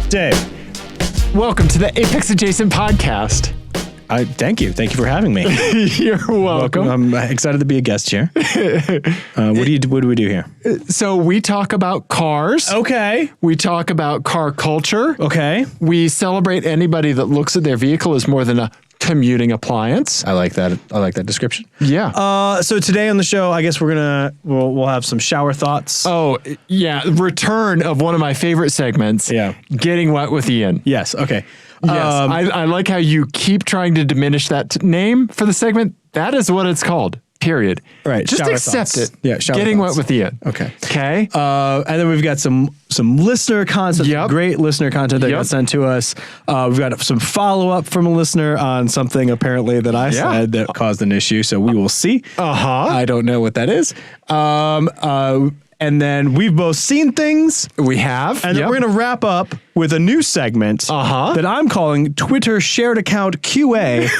Dave. Welcome to the Apex Adjacent podcast. Thank you. Thank you for having me. You're welcome. I'm excited to be a guest here. What do we do here? So we talk about cars. Okay. We talk about car culture. Okay. We celebrate anybody that looks at their vehicle as more than a commuting appliance. I like that. I like that description. Yeah. So today on the show, I guess we'll have some shower thoughts. Oh, yeah. Return of one of my favorite segments. Yeah. Getting Wet with Ian. Yes. Okay. Yes. I like how you keep trying to diminish that name for the segment. That is what it's called. Period. Right. Just shower accept thoughts. it. Yeah. Shower Getting thoughts. Wet with Ian. Okay. Okay. And then we've got some listener content, Yep. great listener content that got sent to us. We've got some follow-up from a listener on something apparently that I said that caused an issue, so we will see. I don't know what that is. And then we've both seen things. We have. And then we're going to wrap up with a new segment that I'm calling Twitter Shared Account QA,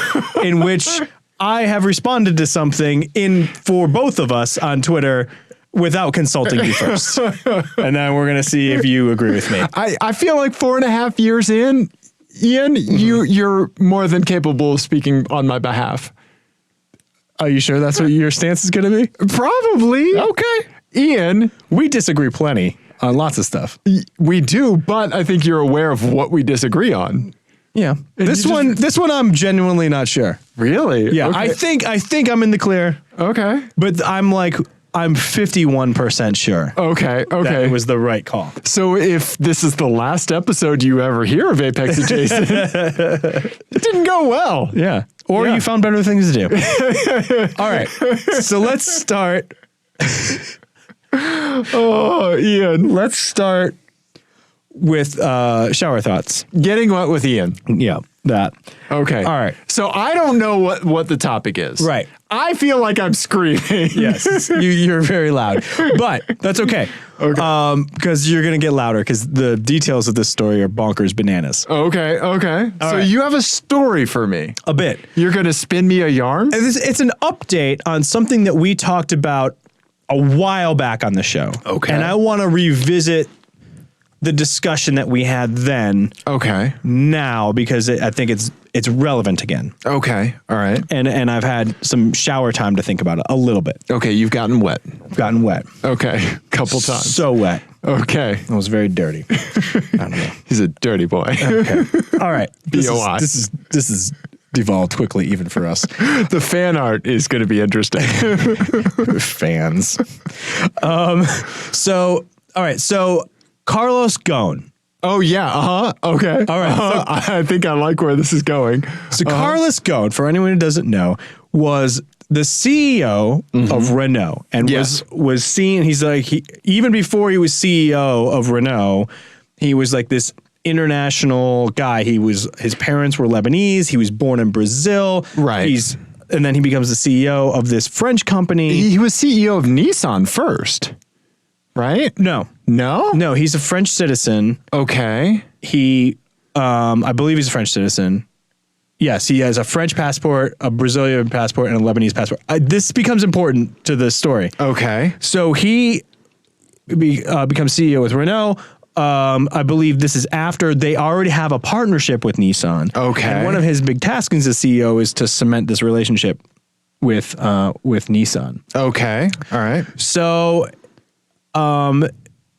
in which I have responded to something for both of us on Twitter without consulting you first. And then we're going to see if you agree with me. I feel like 4.5 years in, Ian, you're more than capable of speaking on my behalf. Are you sure that's what your stance is going to be? Probably. Okay. Ian, we disagree plenty on lots of stuff. We do, but I think you're aware of what we disagree on. Yeah. This one I'm genuinely not sure. Really? Yeah. Okay. I think I'm in the clear. Okay. But I'm 51% sure. Okay. That it was the right call. So if this is the last episode you ever hear of Apex Adjacent, it didn't go well. Yeah. Or you found better things to do. All right. So let's start. Oh, Ian. Let's start with shower thoughts. Getting Wet with Ian. Yeah, that. Okay. All right. So I don't know what the topic is. Right. I feel like I'm screaming. Yes. You're very loud. But that's okay. Okay. Because you're going to get louder because the details of this story are bonkers bananas. Okay. Okay. So right. you have a story for me. A bit. You're going to spin me a yarn? It's an update on something that we talked about a while back on the show. Okay. And I want to revisit the discussion that we had then. Okay. Now, because I think it's relevant again. Okay. All right. And I've had some shower time to think about it a little bit. Okay. You've gotten wet. Gotten wet. Okay. Couple times. So wet. Okay. I was very dirty. I don't know. He's a dirty boy. Okay. All right. B.O.I. This is devolved quickly even for us. The fan art is going to be interesting. Fans. So, all right. So Carlos Ghosn. Oh, yeah. Okay. All right. So, I think I like where this is going. So Carlos Ghosn, for anyone who doesn't know, was the CEO of Renault and was seen. He's like, even before he was CEO of Renault, he was like this international guy. His parents were Lebanese. He was born in Brazil. Right. And then he becomes the CEO of this French company. He was CEO of Nissan first, right? No, he's a French citizen. Okay. I believe he's a French citizen. Yes, he has a French passport, a Brazilian passport, and a Lebanese passport. This becomes important to the story. Okay. So he becomes CEO with Renault. I believe this is after they already have a partnership with Nissan. Okay. And one of his big tasks as CEO is to cement this relationship with Nissan. Okay. All right. So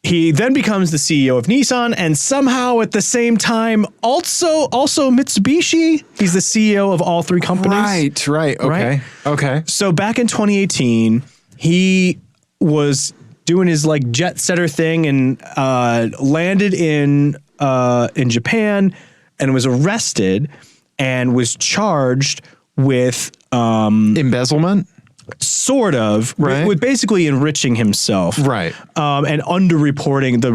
he then becomes the CEO of Nissan, and somehow at the same time also Mitsubishi. He's the CEO of all three companies. Right. Okay. Okay. So back in 2018, he was doing his like jet setter thing and landed in Japan and was arrested and was charged with embezzlement. Sort of, right? With basically enriching himself, right? And underreporting. The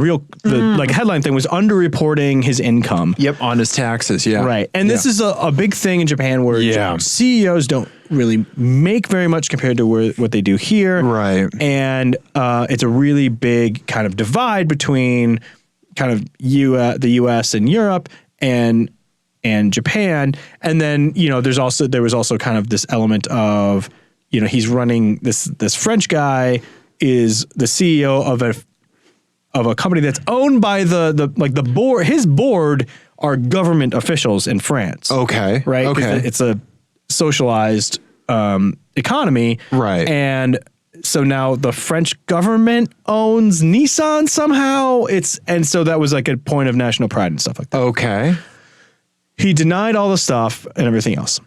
like headline thing was underreporting his income. Yep, on his taxes. Yeah, right. And this is a big thing in Japan where CEOs don't really make very much compared to what they do here, right? And it's a really big kind of divide between kind of the U.S. and Europe and Japan, and then there was also kind of this element of he's running this French guy is the CEO a company that's owned by the board. His board are government officials in France. Okay. Right. Okay. It's a socialized economy. Right. And so now the French government owns Nissan somehow. And so that was like a point of national pride and stuff like that. Okay. He denied all the stuff and everything else.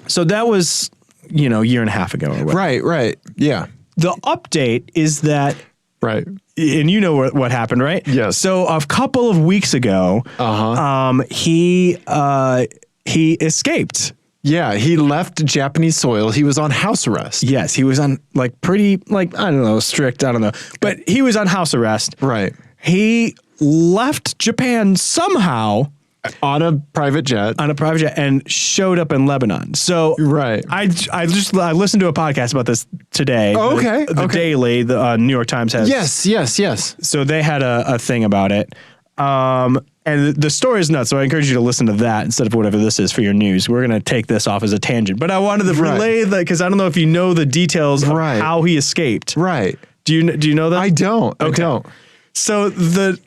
So that was, a year and a half ago or whatever. Right. Yeah. The update is that, Right. and you know what happened, right? Yes. So a couple of weeks ago, he escaped. Yeah, he left Japanese soil. He was on house arrest. Yes, he was on pretty I don't know, strict, I don't know. But he was on house arrest. Right. He left Japan somehow On a private jet. and showed up in Lebanon. So Right. I listened to a podcast about this today. Oh, okay. The Daily, the New York Times has. Yes. So they had a thing about it. And the story is nuts, so I encourage you to listen to that instead of whatever this is for your news. We're going to take this off as a tangent. But I wanted to relay that because I don't know if you know the details of how he escaped. Right. Do you know that? I don't. Okay. I don't. So the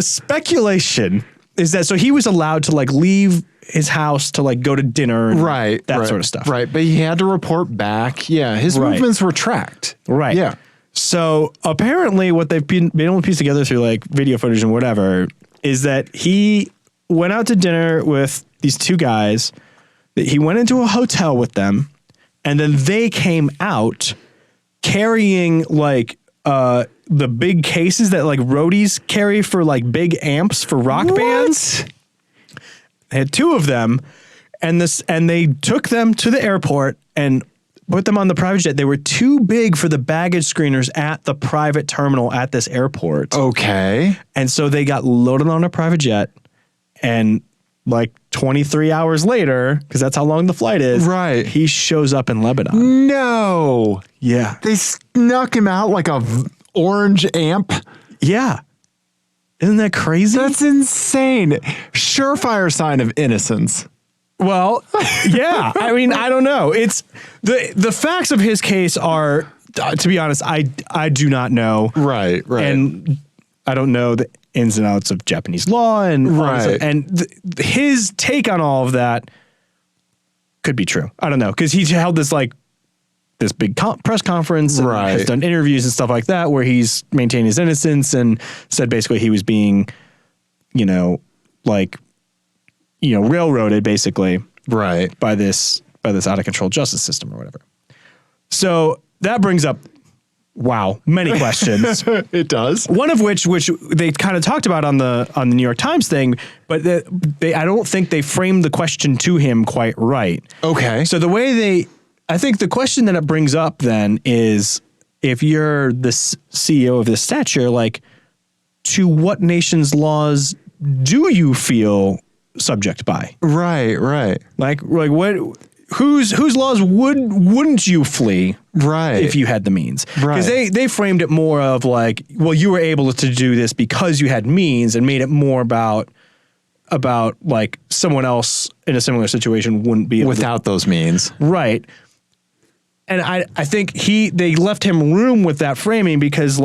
speculation is that he was allowed to leave his house to go to dinner and that sort of stuff. Right. But he had to report back. Yeah. His movements were tracked. Right. Yeah. So apparently what they've been able to piece together through video footage and whatever is that he went out to dinner with these two guys. He went into a hotel with them, and then they came out carrying the big cases that roadies carry for big amps for rock bands. They had two of them, and they took them to the airport and put them on the private jet. They were too big for the baggage screeners at the private terminal at this airport. Okay. And so they got loaded on a private jet, and 23 hours later, because that's how long the flight is, right, he shows up in Lebanon. No. Yeah. They snuck him out like a orange amp. Yeah. Isn't that crazy? That's insane. Surefire sign of innocence. Well, yeah. I mean, I don't know. It's the facts of his case are, to be honest, I do not know. Right. And I don't know the ins and outs of Japanese law and his take on all of that could be true. I don't know, because he held this this big press conference and has done interviews and stuff like that where he's maintained his innocence and said basically he was being, railroaded basically by this out of control justice system or whatever. So that brings up many questions. It does. One of which they kind of talked about on the New York Times thing, but I don't think they framed the question to him quite right. Okay. So I think the question that it brings up then is, if you're the CEO of this stature, to what nation's laws do you feel subject by? Right. What? Whose laws wouldn't you flee? Right. If you had the means. Right. Because they framed it more of you were able to do this because you had means, and made it more about someone else in a similar situation wouldn't be able without those means. Right. And I think they left him room with that framing because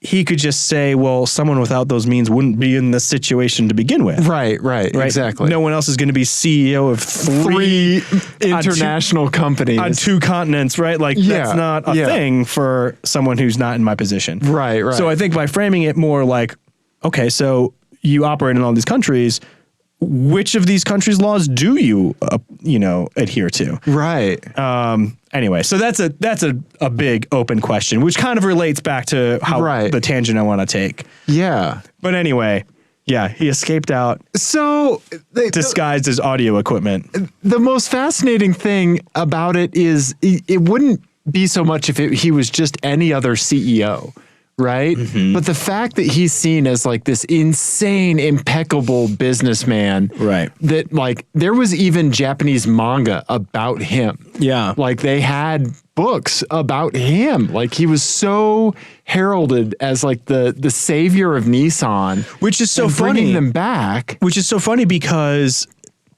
he could just say, well, someone without those means wouldn't be in this situation to begin with. Right. Exactly. No one else is going to be CEO of three international companies on two continents, right? That's not a thing for someone who's not in my position. Right. So I think by framing it more okay, so you operate in all these countries, which of these countries' laws do you, adhere to? Right. Anyway, so that's a big open question, which kind of relates back to how the tangent I want to take. Yeah. But anyway, yeah, he escaped out. So disguised as audio equipment. The most fascinating thing about it is it wouldn't be so much if he was just any other CEO. Right. Mm-hmm. But the fact that he's seen as this insane, impeccable businessman. Right. That there was even Japanese manga about him. Yeah. They had books about him. He was so heralded as the savior of Nissan. Which is so funny. Bringing them back. Which is so funny because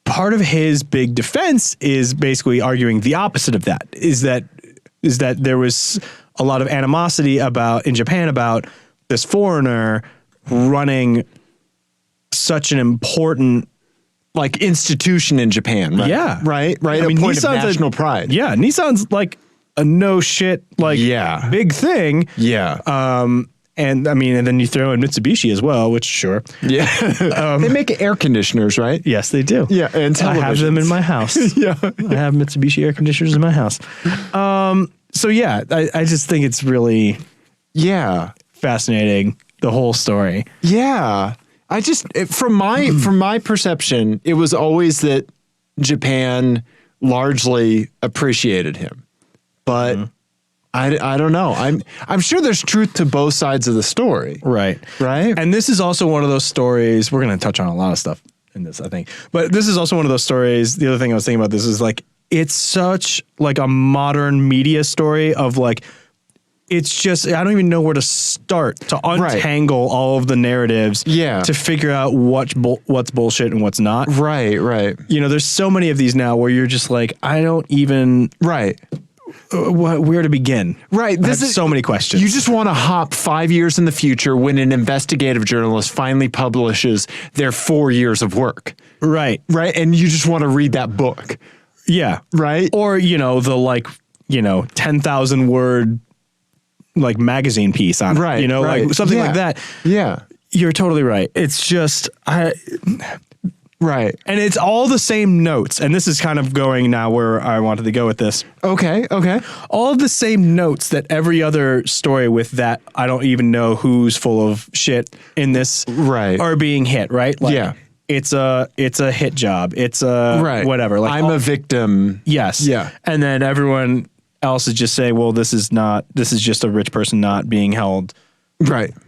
part of his big defense is basically arguing the opposite of that. Is that there was a lot of animosity in Japan about this foreigner running such an important like institution in Japan. Right? Yeah. Right. Right. I mean, a point of Nissan's national pride. Yeah. Nissan's like a no shit, like big thing. Yeah. And I mean, and then you throw in Mitsubishi as well, which sure. Yeah. They make air conditioners, right? Yes, they do. Yeah. And I have them in my house. Yeah. I have Mitsubishi air conditioners in my house. So yeah, I just think it's really fascinating, the whole story. Yeah. I just, from my perception, it was always that Japan largely appreciated him, but I don't know. I'm sure there's truth to both sides of the story. Right. Right. And this is also one of those stories, we're going to touch on a lot of stuff in this, I think, but this is also one of those stories. The other thing I was thinking about this is like, it's such like a modern media story of like, it's just, I don't even know where to start to untangle all of the narratives to figure out what's bullshit and what's not. Right, right. You know, there's so many of these now where you're just like, I don't even... Right. Where to begin. Right. This is so many questions. You just want to hop 5 years in the future when an investigative journalist finally publishes their 4 years of work. Right. Right. And you just want to read that book. Yeah. Right. Or, you know, the like, you know, 10,000 word like magazine piece on it, you know, like something like that. Yeah. You're totally right. It's just, right. And it's all the same notes. And this is kind of going now where I wanted to go with this. Okay. Okay. All of the same notes that every other story with that I don't even know who's full of shit in this are being hit, right? Like, it's a hit job. It's a whatever. Like I'm a victim. Yes. Yeah. And then everyone else is just saying, well, this is just a rich person not being held,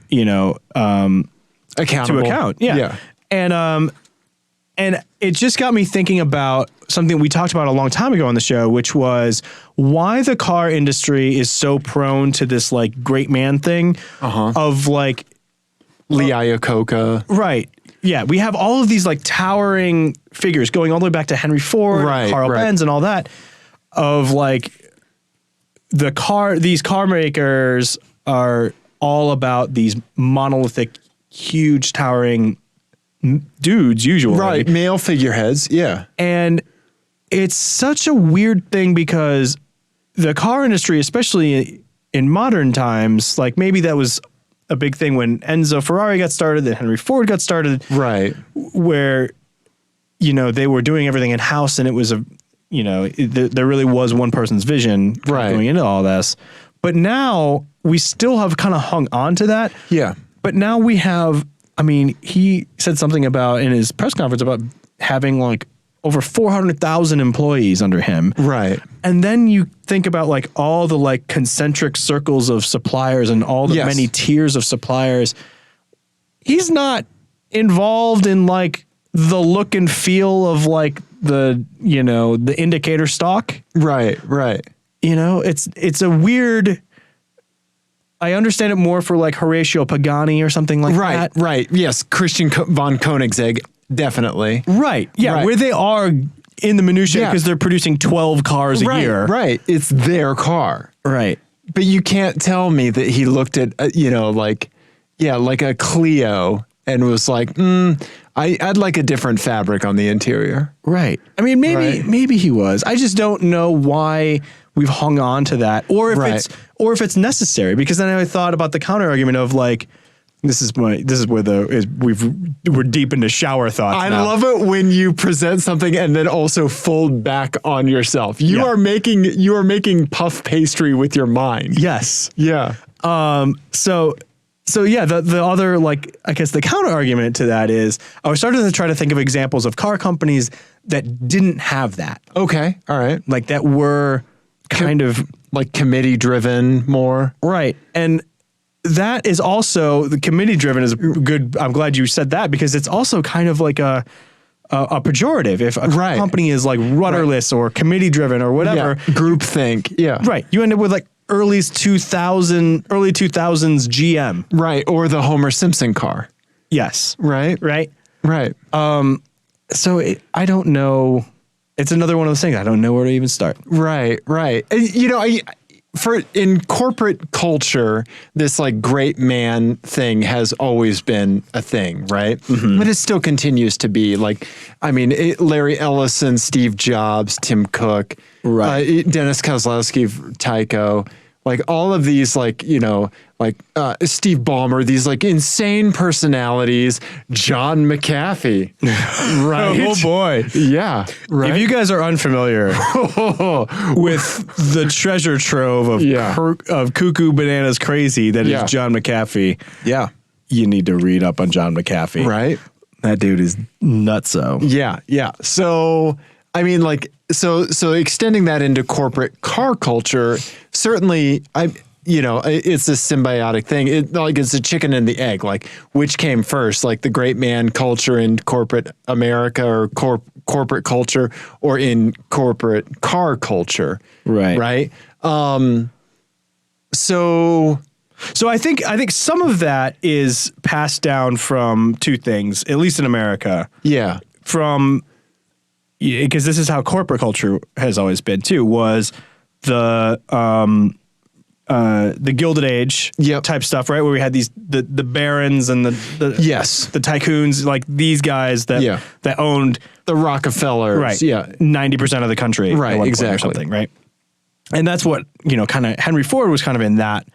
you know, accountable. To account. Yeah. And it just got me thinking about something we talked about a long time ago on the show, which was why the car industry is so prone to this like great man thing of like Lee Iacocca. Right. Yeah. We have all of these like towering figures going all the way back to Henry Ford, Carl Benz and all that of like, these car makers are all about these monolithic, huge, towering dudes, usually. Right, male figureheads, yeah. And it's such a weird thing because the car industry, especially in modern times, like maybe that was a big thing when Enzo Ferrari got started, then Henry Ford got started. Right. Where, you know, they were doing everything in-house and it was you know, there really was one person's vision going into all this. But now we still have kind of hung on to that. Yeah. But now we have, I mean, he said something about in his press conference about having like over 400,000 employees under him. Right. And then you think about like all the like concentric circles of suppliers and all the many tiers of suppliers. He's not involved in like the look and feel of like the, you know, the indicator stock. Right, right. You know, it's a weird, I understand it more for like Horatio Pagani or something like that. Right. Yes. Christian von Koenigsegg. Definitely. Right. Yeah. Right. Where they are in the minutiae because they're producing 12 cars a year. Right. It's their car. Right. But you can't tell me that he looked at, you know, like, like a Clio and was like, I'd like a different fabric on the interior. Right. I mean, maybe he was. I just don't know why we've hung on to that, or if it's necessary. Because then I thought about the counter argument of like, this is where we're deep into shower thoughts. I love it when you present something and then also fold back on yourself. You are making puff pastry with your mind. Yes. Yeah. So yeah, the other, like, I guess the counter argument to that is I was starting to try to think of examples of car companies that didn't have that. Okay. All right. Like that were kind of like committee driven more. Right. And that is also, the committee driven is good. I'm glad you said that because it's also kind of like a pejorative. If a company is like rudderless or committee driven or whatever. Groupthink. Yeah. Right. You end up with like early 2000s GM. Right. Or the Homer Simpson car. Yes. Right. Right. Right. So I don't know. It's another one of those things. I don't know where to even start. Right. Right. You know, in corporate culture, this like great man thing has always been a thing, right? But it still continues to be like, I mean, Larry Ellison, Steve Jobs, Tim Cook, Right. Dennis Kozlowski, Tycho, like all of these, like, you know, like Steve Ballmer, these like insane personalities, John McAfee, right? Oh boy. Yeah. Right. If you guys are unfamiliar with the treasure trove of cuckoo bananas crazy that is John McAfee, you need to read up on John McAfee. Right. That dude is nutso. Yeah. Yeah. So, I mean, like, so extending that into corporate car culture, certainly, you know, it's a symbiotic thing. It's a chicken and the egg. Like, which came first, like the great man culture in corporate America or corporate culture, or in corporate car culture, right? So I think some of that is passed down from two things, at least in America. Yeah. Because this is how corporate culture has always been too, was the Gilded Age type stuff, right? Where we had the barons and the tycoons, like these guys that owned the Rockefellers, right? 90% of the country, right? Exactly, or something, right? And that's what, you know, kind of Henry Ford was kind of in that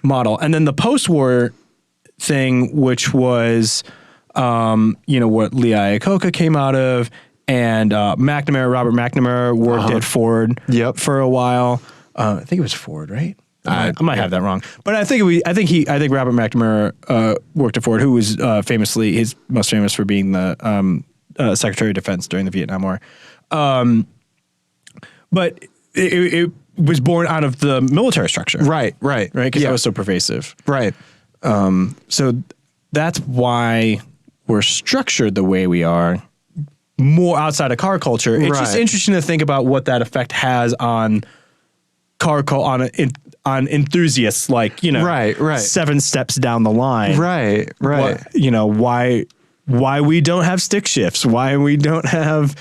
model. And then the post-war thing, which was, you know, what Lee Iacocca came out of, and Robert McNamara worked at Ford for a while. I think it was Ford, right? I might have that wrong, but I think Robert McNamara worked at Ford, who was he's most famous for being the Secretary of Defense during the Vietnam War. But it was born out of the military structure, right? Because that was so pervasive, right? So that's why we're structured the way we are, more outside of car culture. It's just interesting to think about what that effect has on on enthusiasts, like, you know, 7 steps down the line, you know, why we don't have stick shifts, why we don't have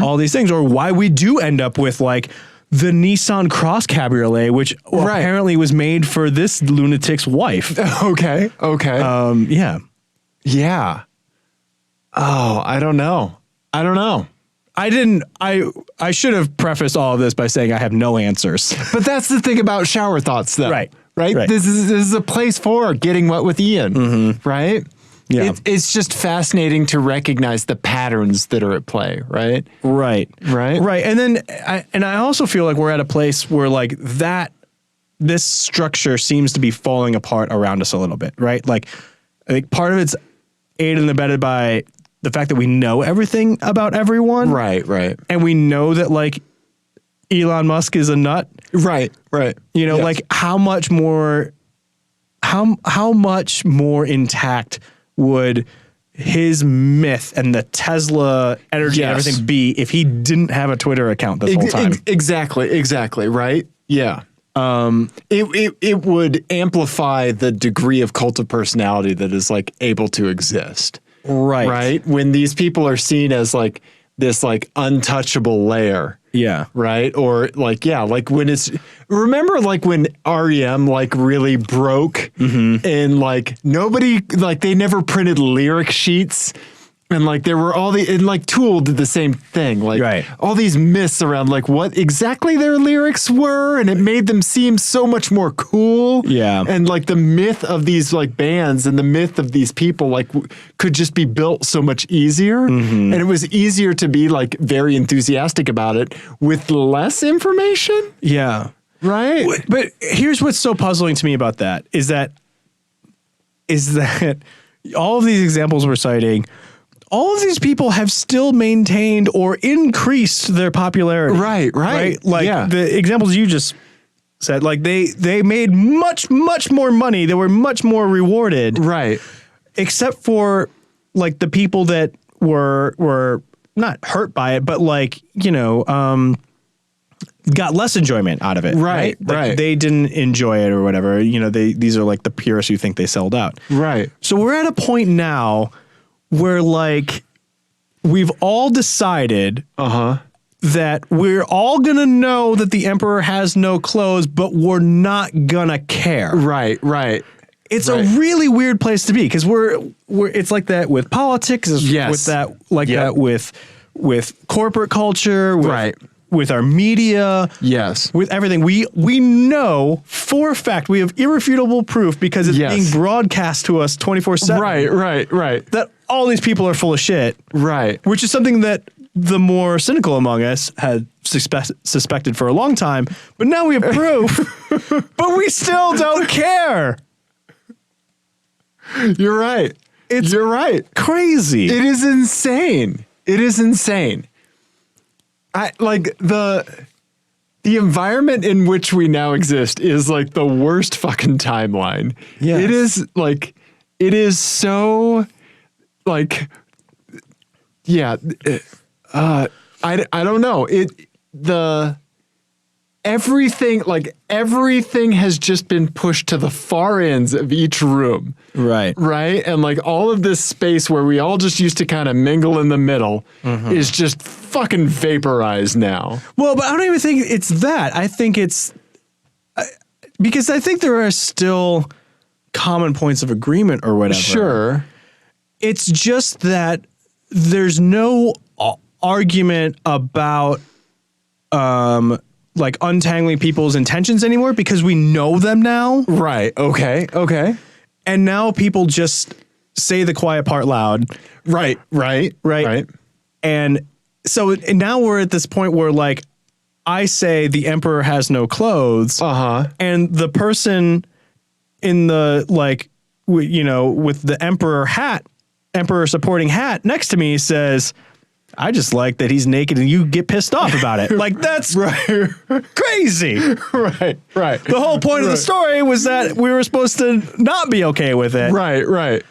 all these things, or why we do end up with like the Nissan Cross Cabriolet, which apparently was made for this lunatic's wife. Okay. Yeah. Oh, I don't know. I should have prefaced all of this by saying I have no answers. But that's the thing about shower thoughts, though. Right. This is a place for getting wet with Ian, right? Yeah. It's just fascinating to recognize the patterns that are at play, right? Right. And then I also feel like we're at a place where like this structure seems to be falling apart around us a little bit, right? Like, I think part of it's aided and abetted by the fact that we know everything about everyone. Right. And we know that like Elon Musk is a nut. Right. You know, like how much more intact would his myth and the Tesla energy and everything be if he didn't have a Twitter account this whole time? Exactly. Right. Yeah. It would amplify the degree of cult of personality that is like able to exist. Right. When these people are seen as like this like untouchable layer. Yeah. Right. Or like, like when remember like when REM like really broke and like nobody, like they never printed lyric sheets. And like there were and like Tool did the same thing, like all these myths around like what exactly their lyrics were, and it made them seem so much more cool. Yeah, and like the myth of these like bands and the myth of these people like could just be built so much easier, and it was easier to be like very enthusiastic about it with less information. Yeah, right. But here's what's so puzzling to me about that is that all of these examples we're citing, all of these people have still maintained or increased their popularity. Right. Like the examples you just said, like they made much more money. They were much more rewarded. Right. Except for like the people that were not hurt by it, but like, you know, got less enjoyment out of it. Right. Like they didn't enjoy it or whatever. You know, these are like the purists who think they sold out. Right. So we're at a point now where like we've all decided that we're all going to know that the emperor has no clothes, but we're not going to care. Right. It's a really weird place to be because we're it's like that with politics, with that that with corporate culture, with our media, with everything. We know for a fact, we have irrefutable proof because it's being broadcast to us 24/7. Right. That all these people are full of shit. Right. Which is something that the more cynical among us had suspected for a long time, but now we have proof, but we still don't care. You're right. You're right. Crazy. It is insane. It is insane. The environment in which we now exist is like the worst fucking timeline. Yeah. It is so I don't know. Everything has just been pushed to the far ends of each room. Right. And like all of this space where we all just used to kind of mingle in the middle is just fucking vaporized now. Well, but I don't even think it's that. I think it's because I think there are still common points of agreement or whatever. Sure. It's just that there's no argument about like untangling people's intentions anymore because we know them now. Right. Okay. And now people just say the quiet part loud. Right. And so now we're at this point where like I say the emperor has no clothes. And the person in the with the emperor supporting hat next to me says, I just like that he's naked and you get pissed off about it. Like, that's crazy. Right. The whole point of the story was that we were supposed to not be okay with it. Right.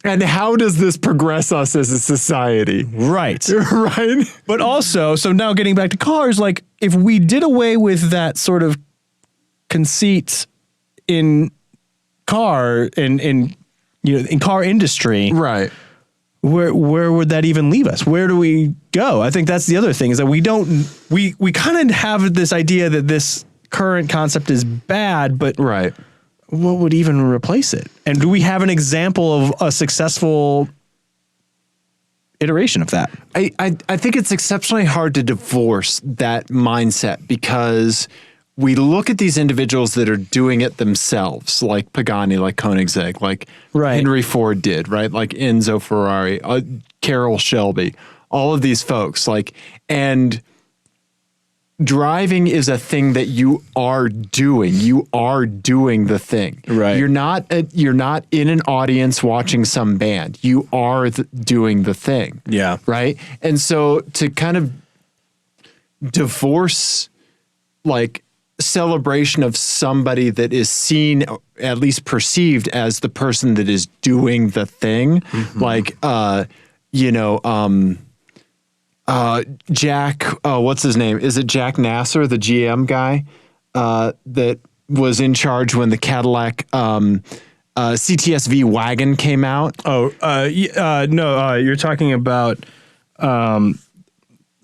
And how does this progress us as a society? Right. Right. But also, so now getting back to cars, like if we did away with that sort of conceit in car in car industry. Right. Where would that even leave us? Where do we go? I think that's the other thing is that we kind of have this idea that this current concept is bad, but what would even replace it? And do we have an example of a successful iteration of that? I think it's exceptionally hard to divorce that mindset because we look at these individuals that are doing it themselves, like Pagani, like Koenigsegg, like Henry Ford did, right? Like Enzo Ferrari, Carroll Shelby, all of these folks, and driving is a thing that you are doing. You are doing the thing. Right. You're not in an audience watching some band. You are doing the thing. Yeah. Right. And so to kind of divorce celebration of somebody that is seen, at least perceived as the person that is doing the thing, Jack, what's his name? Is it Jack Nasser, the GM guy that was in charge when the Cadillac CTSV wagon came out? No, you're talking about the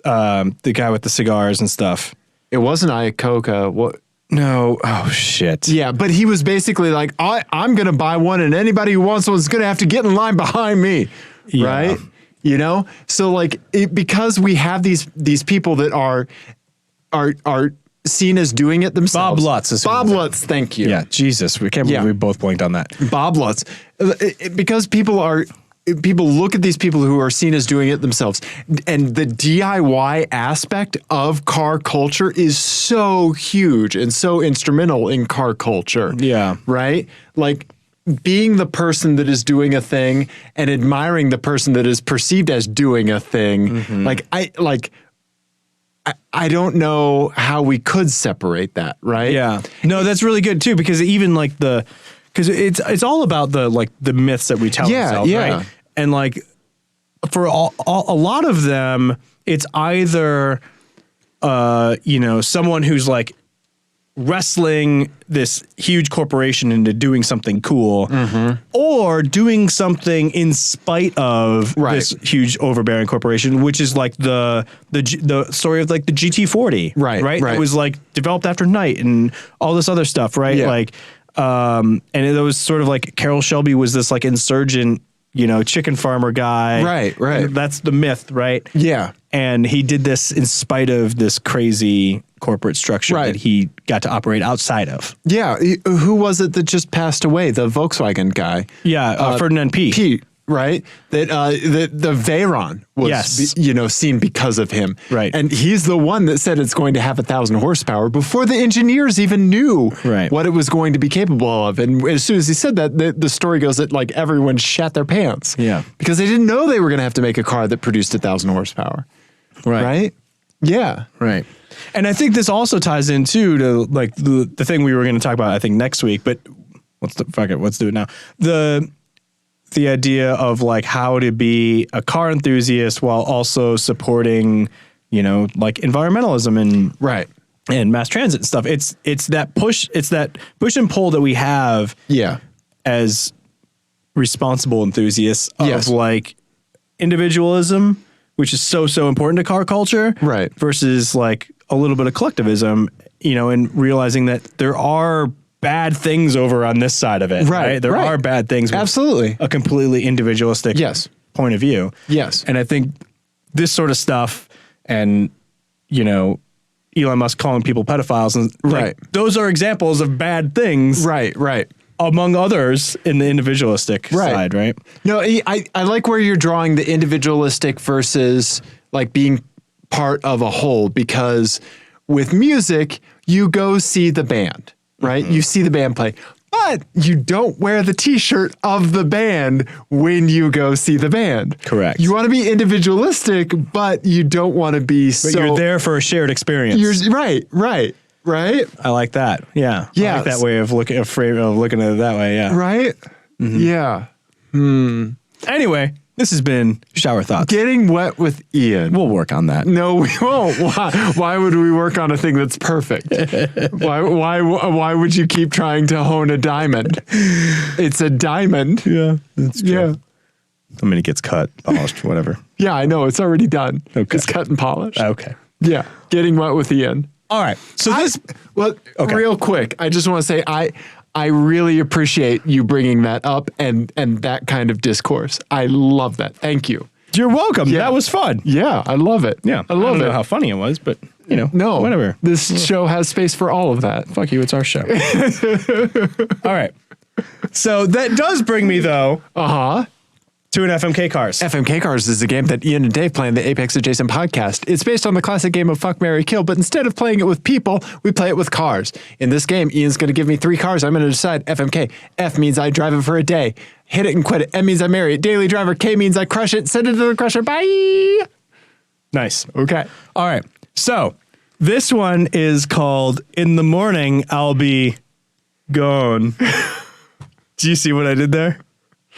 guy with the cigars and stuff. It wasn't Iacocca. What? No. Oh, shit. Yeah, but he was basically like, I'm going to buy one, and anybody who wants one is going to have to get in line behind me, right? So because we have these people that are seen as doing it themselves. Bob Lutz. Thank you. Yeah, Jesus, we can't believe we both blanked on that. Bob Lutz, because people look at these people who are seen as doing it themselves, and the DIY aspect of car culture is so huge and so instrumental in car culture. Yeah. Right? Like being the person that is doing a thing and admiring the person that is perceived as doing a thing. I don't know how we could separate that, right? Yeah. No, that's really good too, because even because it's all about the myths that we tell ourselves, right? And for a lot of them, it's either someone who's wrestling this huge corporation into doing something cool, or doing something in spite of this huge overbearing corporation, which is like the story of like the GT40, right? It was like developed after night and all this other stuff, right? Yeah. Like, and it was sort of like Carroll Shelby was this like insurgent, chicken farmer guy. Right. And that's the myth, right? Yeah. And he did this in spite of this crazy corporate structure that he got to operate outside of. Yeah. Who was it that just passed away? The Volkswagen guy. Yeah. Ferdinand P. P. Right. That the Veyron was, seen because of him. Right. And he's the one that said it's going to have 1,000 horsepower before the engineers even knew what it was going to be capable of. And as soon as he said that, the story goes that like everyone shat their pants. Yeah. Because they didn't know they were going to have to make a car that produced 1,000 horsepower. Right. Yeah. Right. And I think this also ties into to like the thing we were going to talk about, I think, next week, but let's do it now. The idea of like how to be a car enthusiast while also supporting, like environmentalism and mass transit and stuff. It's that push and pull that we have as responsible enthusiasts of like individualism, which is so important to car culture, versus like a little bit of collectivism, and realizing that there are bad things over on this side of it, right? There are bad things with a completely individualistic point of view. Yes. And I think this sort of stuff and, Elon Musk calling people pedophiles and those are examples of bad things. Right. Among others in the individualistic side, right? No, I like where you're drawing the individualistic versus like being part of a whole, because with music, you go see the band, right? You see the band play, but you don't wear the t-shirt of the band when you go see the band. Correct. You want to be individualistic, but you don't want to be you're there for a shared experience. Right. I like that. Yeah. Yeah. I like that way of looking at it that way. Yeah. Right. Yeah. Anyway, this has been Shower Thoughts. Getting wet with Ian. We'll work on that. No, we won't. Why would we work on a thing that's perfect? Why would you keep trying to hone a diamond? It's a diamond. Yeah, that's true. Yeah. I mean, it gets cut, polished, whatever. Yeah, I know. It's already done. Okay. It's cut and polished. Okay. Yeah. Getting wet with Ian. All right. So real quick, I just want to say I really appreciate you bringing that up and that kind of discourse. I love that. Thank you. You're welcome. Yeah. That was fun. Yeah, I love it. Yeah. I love don't it. know how funny it was, but No, whatever. This show has space for all of that. Fuck you. It's our show. All right. So that does bring me though. To an FMK Cars. FMK Cars is a game that Ian and Dave play in the Apex Adjacent podcast. It's based on the classic game of Fuck, Marry, Kill, but instead of playing it with people, we play it with cars. In this game, Ian's going to give me 3 cars. I'm going to decide FMK. F means I drive it for a day. Hit it and quit it. M means I marry it. Daily driver. K means I crush it. Send it to the crusher. Bye. Nice. Okay. All right. So this one is called In the Morning, I'll Be Gone. Do you see what I did there?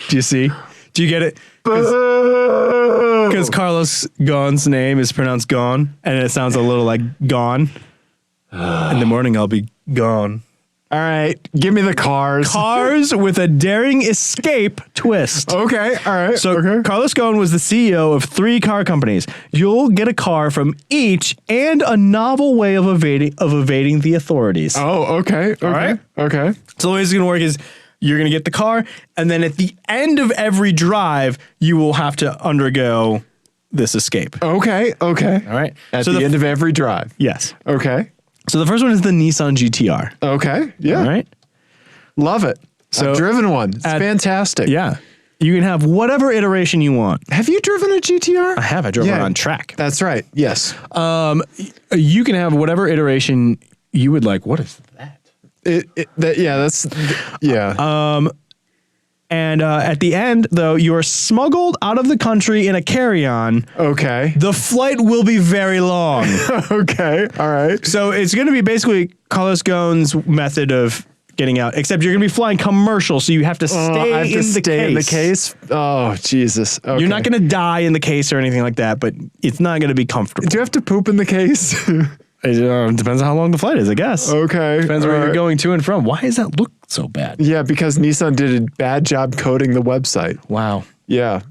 Do you see? Do you get it? Because Carlos Ghosn's name is pronounced Gone, and it sounds a little like gone. In the morning, I'll be gone. All right. Give me the cars. Cars with a daring escape twist. Okay. All right. So Carlos Ghosn was the CEO of 3 car companies. You'll get a car from each and a novel way of evading the authorities. Oh, okay. All right. Okay. So the way it's going to work is you're going to get the car, and then at the end of every drive, you will have to undergo this escape. Okay. All right. At the end of every drive. Yes. Okay. So the first one is the Nissan GTR. Okay. Yeah. All right. Love it. So I've driven one. It's fantastic. Yeah. You can have whatever iteration you want. Have you driven a GTR? I have. I drove one on track. That's right. Yes. You can have whatever iteration you would like. What is that? And at the end, though, you're smuggled out of the country in a carry-on. Okay. The flight will be very long. Okay. All right. So it's going to be basically Carlos Ghosn's method of getting out, except you're going to be flying commercial, so you have to stay in the case. Oh, Jesus. Okay. You're not going to die in the case or anything like that, but it's not going to be comfortable. Do you have to poop in the case? It depends on how long the flight is, I guess. Okay. Depends where you're going to and from. Why does that look so bad? Yeah, because Nissan did a bad job coding the website. Wow. Yeah.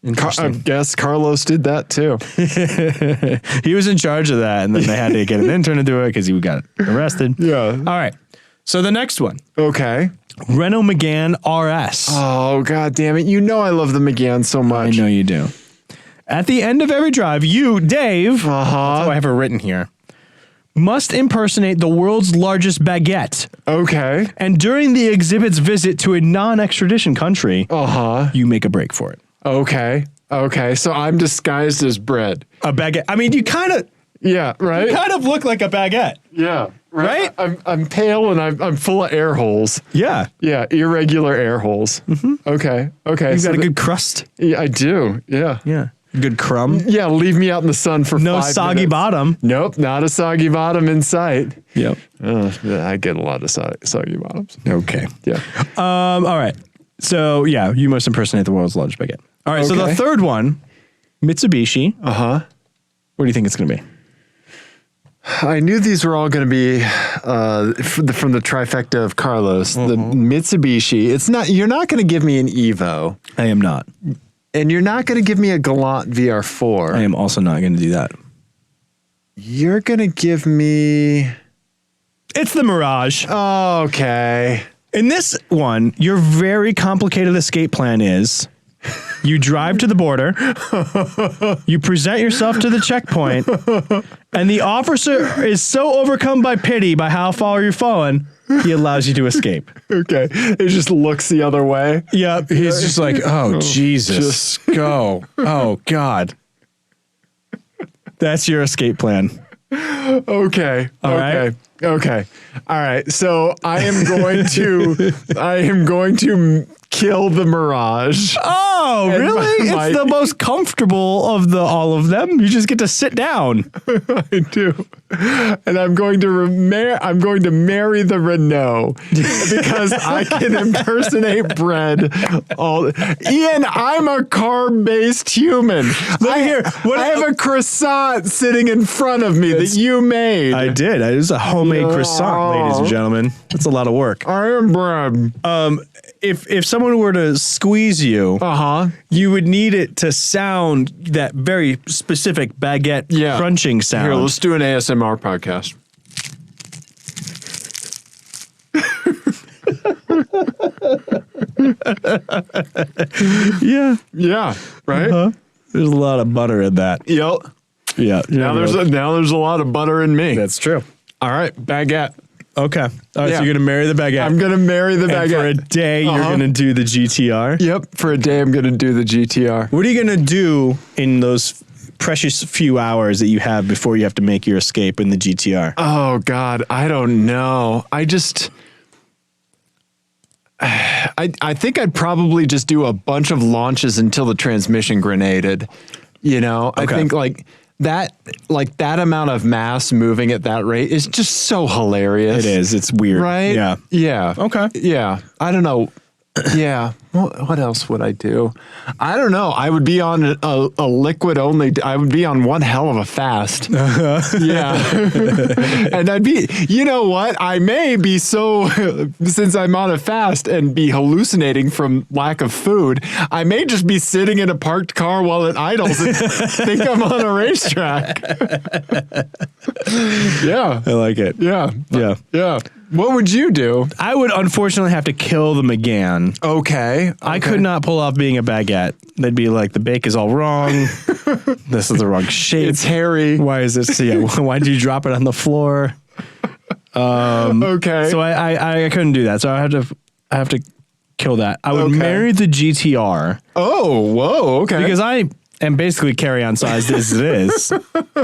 I guess Carlos did that too. He was in charge of that, and then they had to get an intern to do it because he got arrested. Yeah. All right. So the next one. Okay. Renault Megane RS. Oh, God damn it. You know I love the Megane so much. I know you do. At the end of every drive, you, Dave, that's how I have it written here, must impersonate the world's largest baguette. Okay. And during the exhibit's visit to a non-extradition country, you make a break for it. Okay. Okay. So I'm disguised as bread. A baguette. I mean, you kind of... Yeah, right? You kind of look like a baguette. Yeah. Right? I'm pale and I'm full of air holes. Yeah. Yeah, irregular air holes. Mm-hmm. Okay. Okay. You've got a good crust. Yeah, I do. Yeah. Yeah. Good crumb. Yeah, leave me out in the sun for 5 minutes. No soggy bottom. Nope, not a soggy bottom in sight. Yep. I get a lot of soggy bottoms. Okay. Yeah. All right. So, yeah, you must impersonate the world's largest baguette. All right, so the third one, Mitsubishi. What do you think it's going to be? I knew these were all going to be from the trifecta of Carlos. The Mitsubishi. It's not. You're not going to give me an Evo. I am not. And you're not going to give me a Galant VR4. I am also not going to do that. You're going to give me... It's the Mirage. Oh, okay. In this one, your very complicated escape plan is you drive to the border, you present yourself to the checkpoint, and the officer is so overcome by pity by how far you've fallen, he allows you to escape. Okay. It just looks the other way. Yeah. He's just like, oh, Jesus. Just go. Oh, God. That's your escape plan. Okay. All right. Okay. All right. So I am going to kill the Mirage. Oh, really? It's the most comfortable of all of them. You just get to sit down. I do. And I'm going to marry the Renault because I can impersonate bread. Ian, I'm a carb-based human. I have a croissant sitting in front of me that you made. I did. It was a homemade croissant, ladies and gentlemen. That's a lot of work. I am bread. If someone were to squeeze you, you would need it to sound that very specific baguette crunching sound. Here, let's do an ASMR podcast. Yeah. Right. There's a lot of butter in that. Yep. Yeah. Now there's a lot of butter in me. That's true. All right, baguette. Okay. All right, so you're going to marry the baguette. I'm going to marry the baguette. For a day, you're going to do the GTR? Yep. For a day, I'm going to do the GTR. What are you going to do in those precious few hours that you have before you have to make your escape in the GTR? Oh, God. I don't know. I think I'd probably just do a bunch of launches until the transmission grenaded. You know, I think that amount of mass moving at that rate is just so hilarious. It is. It's weird. Right? Yeah. Yeah. Okay. Yeah. I don't know. Yeah. What else would I do? I don't know. I would be on a liquid only. I would be on one hell of a fast. Yeah. And I'd be, you know what? I may be since I'm on a fast and be hallucinating from lack of food, I may just be sitting in a parked car while it idles and think I'm on a racetrack. Yeah. I like it. Yeah. Yeah. Yeah. What would you do? I would unfortunately have to kill the Megane. Okay. I could not pull off being a baguette. They'd be like, the bake is all wrong. This is the wrong shape. It's hairy. Why is this? Yeah. Why did you drop it on the floor? Okay. So I couldn't do that. So I have to kill that. I would marry the GTR. Oh, whoa. Okay. Because I am basically carry-on sized as it is.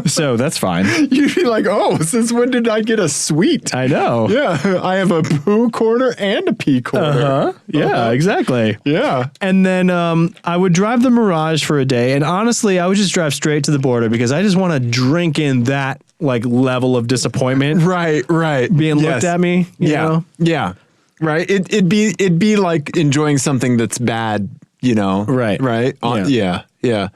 So that's fine. You'd be like, oh, since when did I get a suite? I know. Yeah. I have a poo corner and a pee corner. Yeah, exactly. Yeah. And then I would drive the Mirage for a day. And honestly, I would just drive straight to the border because I just want to drink in that level of disappointment. Right. Being looked at me. You know? Yeah. Right. It'd be like enjoying something that's bad, Right. Right. Yeah. A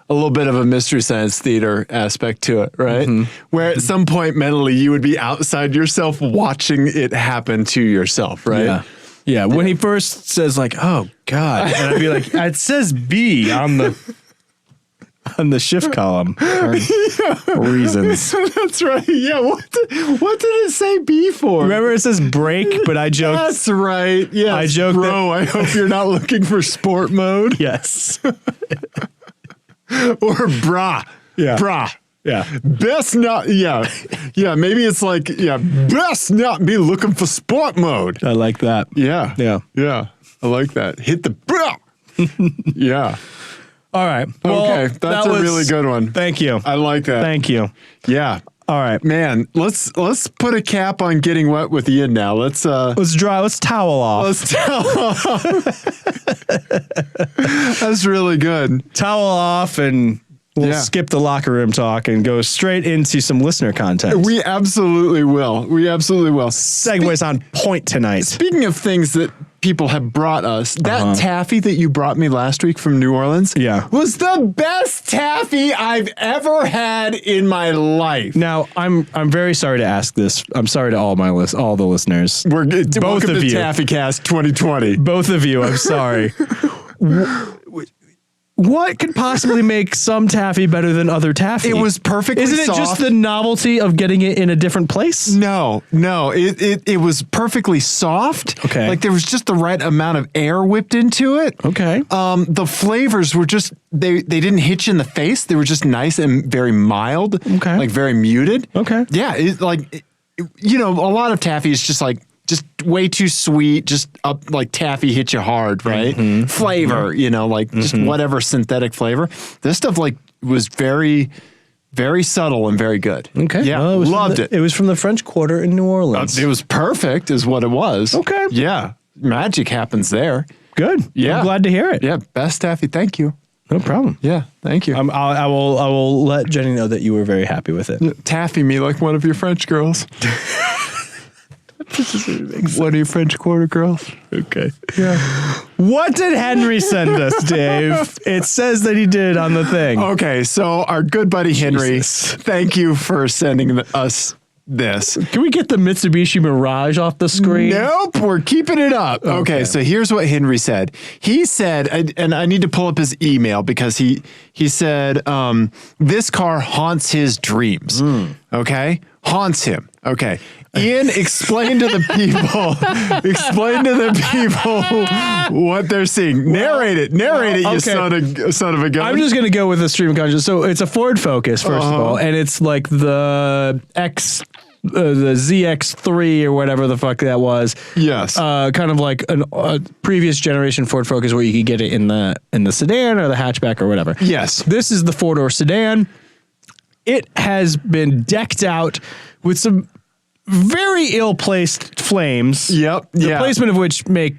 little bit of a Mystery Science Theater aspect to it, right? Where at some point mentally you would be outside yourself watching it happen to yourself, right? Yeah. Yeah. When he first says like, "Oh God," and I'd be like, "It says B on the shift column for reasons." That's right. Yeah. What did it say B for? Remember, it says break, but I joked. That's right. Yeah. I joked, bro. I hope you're not looking for sport mode. Yes. Or brah. Yeah. Brah. Yeah. Best not. Yeah. Yeah. Maybe it's like, best not be looking for sport mode. I like that. Yeah. Yeah. Yeah. I like that. Hit the brah. Yeah. All right. Well, okay. That's a really good one. Thank you. I like that. Thank you. Yeah. All right. Man, let's put a cap on getting wet with Ian now. Let's towel off. Let's towel off. That's really good. Towel off, and we'll skip the locker room talk and go straight into some listener content. We absolutely will. Segues on point tonight. Speaking of things that people have brought us, that taffy that you brought me last week from New Orleans was the best taffy I've ever had in my life. Now, I'm very sorry to ask this. I'm sorry to all the listeners. Both of you. Taffy Cast 2020. Both of you, I'm sorry. What could possibly make some taffy better than other taffy? It was perfectly soft. Isn't it just the novelty of getting it in a different place? No. It was perfectly soft. Okay. Like there was just the right amount of air whipped into it. Okay. The flavors were just, they didn't hit you in the face. They were just nice and very mild. Okay. Like very muted. Okay. Yeah. A lot of taffy is just way too sweet, just up like taffy hit you hard, right? Flavor, just whatever synthetic flavor. This stuff was very, very subtle and very good. Okay. Yeah. Well, loved it. It was from the French Quarter in New Orleans. It was perfect is what it was. Okay. Yeah. Magic happens there. Good. Yeah. I'm glad to hear it. Yeah. Best taffy. Thank you. No problem. Yeah. Thank you. I will let Jenny know that you were very happy with it. Taffy me like one of your French girls. One of your French Quarter girls. Okay. Yeah. What did Henry send us, Dave? It says that he did on the thing. Okay, so our good buddy Henry, thank you for sending us this. Can we get the Mitsubishi Mirage off the screen? Nope, we're keeping it up. Okay, so here's what Henry said. He said, and I need to pull up his email because he said, this car haunts his dreams. Okay? Haunts him. Okay. Ian, explain to the people what they're seeing. Narrate it, you son of a gun. I'm just gonna go with the stream of consciousness. So it's a Ford Focus, first of all, and it's like the ZX3 or whatever the fuck that was. Yes. Kind of like a previous generation Ford Focus where you could get it in the sedan or the hatchback or whatever. Yes. This is the four-door sedan. It has been decked out with some very ill-placed flames. Yep. The placement of which make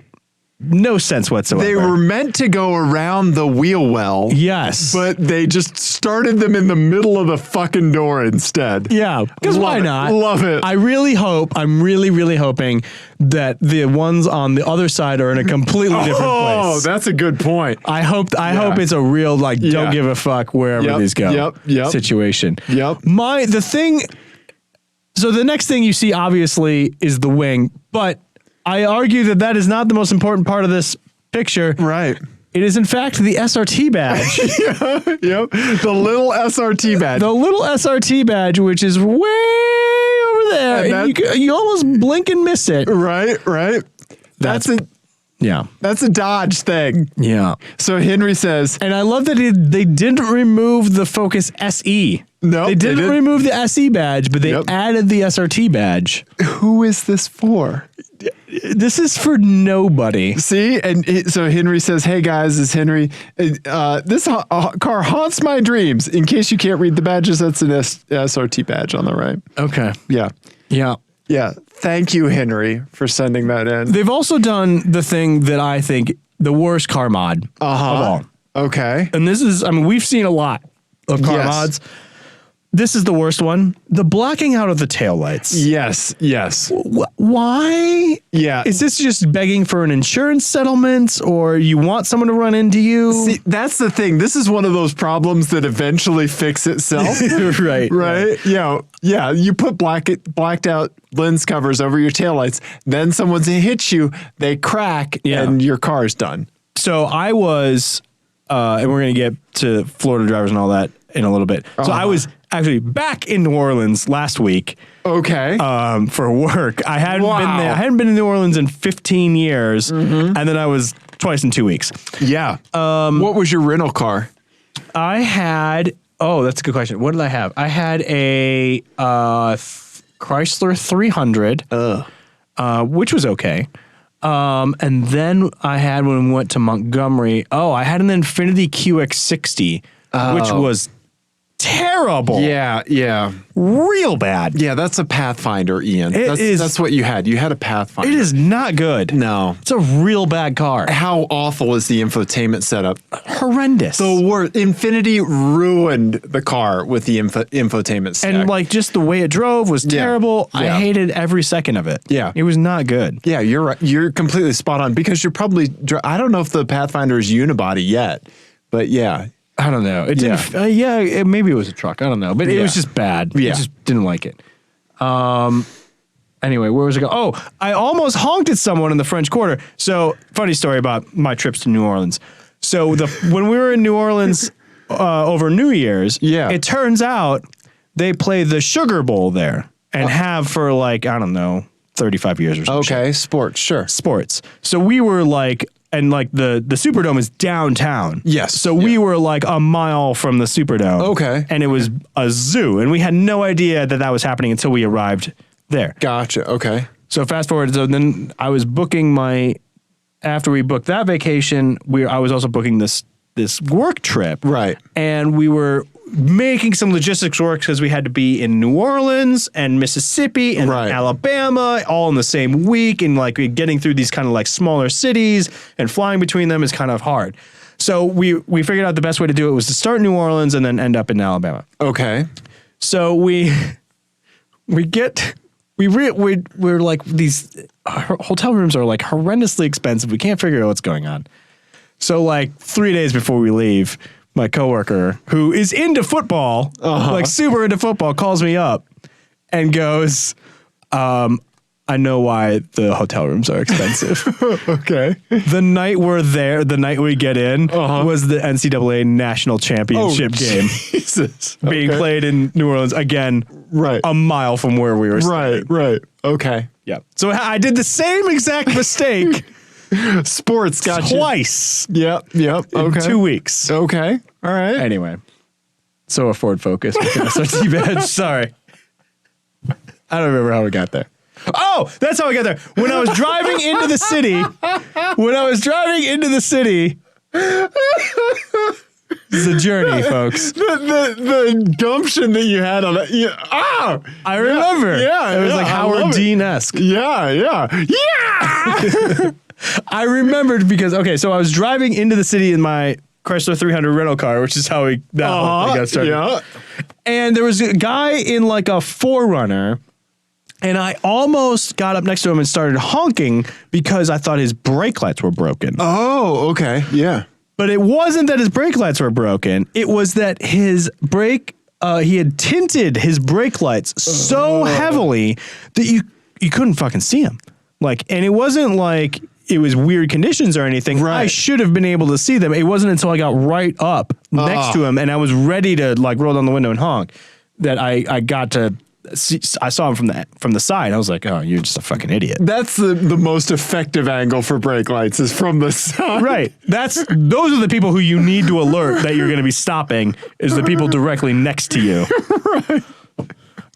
no sense whatsoever. They were meant to go around the wheel well. Yes. But they just started them in the middle of the fucking door instead. Yeah. Because why not? Love it. I'm really hoping that the ones on the other side are in a completely different place. Oh, that's a good point. I hope it's a real, don't give a fuck wherever these go situation. Yep. So the next thing you see, obviously, is the wing, but I argue that is not the most important part of this picture. Right. It is, in fact, the SRT badge. Yep. The little SRT badge. The little SRT badge, which is way over there. And you almost blink and miss it. Right. That's a Dodge thing. Yeah. So Henry says, and I love that they didn't remove the Focus SE. No, they didn't remove the SE badge, but they added the SRT badge. Who is this for? This is for nobody. See, and so Henry says, "Hey guys, it's Henry. This car haunts my dreams. In case you can't read the badges, that's an SRT badge on the right." Okay. Yeah. Thank you, Henry, for sending that in. They've also done the thing that I think the worst car mod of all. Okay. And this is, we've seen a lot of car mods. this is the worst one. The blocking out of the taillights. Yes. Why? Yeah. Is this just begging for an insurance settlement, or you want someone to run into you? See, that's the thing. This is one of those problems that eventually fix itself. Right. Yeah. You put blacked out lens covers over your taillights, then someone hits you, they crack, and your car's done. So I was, and we're going to get to Florida drivers and all that in a little bit. So I was actually back in New Orleans last week. Okay. For work. I hadn't been there. I hadn't been in New Orleans in 15 years. And then I was twice in 2 weeks. Yeah. What was your rental car? I had, that's a good question. What did I have? I had a Chrysler 300, which was okay. And then I had, when we went to Montgomery, I had an Infiniti QX60, which was terrible. Yeah. Real bad. Yeah, that's a Pathfinder, Ian. That's what you had. You had a Pathfinder. It is not good. No. It's a real bad car. How awful is the infotainment setup? Horrendous. The worst. Infiniti ruined the car with the infotainment stack. And like just the way it drove was terrible. Yeah. I hated every second of it. Yeah. It was not good. Yeah, you're right. You're completely spot on because you're probably, I don't know if the Pathfinder is unibody yet, but yeah. I don't know. It didn't. Maybe it was a truck. I don't know, but it was just bad. Yeah. I just didn't like it. Anyway, where was I going? I almost honked at someone in the French Quarter. So, funny story about my trips to New Orleans. So when we were in New Orleans over New Year's, it turns out they play the Sugar Bowl there and have for 35 years or something. Okay, sports, sure. Sports. So we were and the Superdome is downtown. Yes. So we were a mile from the Superdome. Okay. And it was a zoo. And we had no idea that was happening until we arrived there. Gotcha. Okay. So fast forward. So then I was booking after we booked that vacation, I was also booking this work trip. Right. And we were making some logistics work because we had to be in New Orleans and Mississippi and Alabama all in the same week, and getting through these kind of smaller cities and flying between them is kind of hard. So we figured out the best way to do it was to start in New Orleans and then end up in Alabama. Okay. So we're these hotel rooms are horrendously expensive. We can't figure out what's going on. So 3 days before we leave, my coworker, who is into football, super into football, calls me up and goes, I know why the hotel rooms are expensive. Okay. The night we're there, the night we get in, was the NCAA national championship game. Jesus. Being played in New Orleans, again, a mile from where we were staying. Right. Okay. Yeah. So I did the same exact mistake. Sports got twice. Yep. Okay. In 2 weeks. Okay. All right. Anyway. So a Ford Focus. SRT badge. Sorry. I don't remember how we got there. Oh, that's how we got there. When I was driving into the city. It's a journey, folks. The gumption that you had on it. I remember. Yeah. It was Howard Dean-esque. Yeah. I remembered because, so I was driving into the city in my Chrysler 300 rental car, which is how whole thing got started. Yeah. And there was a guy in a 4Runner, and I almost got up next to him and started honking because I thought his brake lights were broken. Oh, okay. Yeah. But it wasn't that his brake lights were broken. It was that his he had tinted his brake lights so heavily that you couldn't fucking see him. And it wasn't it was weird conditions or anything. Right. I should have been able to see them. It wasn't until I got right up next to him and I was ready to roll down the window and honk that I got to see. I saw him from the side. I was like, oh, you're just a fucking idiot. That's the most effective angle for brake lights is from the side. Right. Those are the people who you need to alert that you're going to be stopping is the people directly next to you. Right.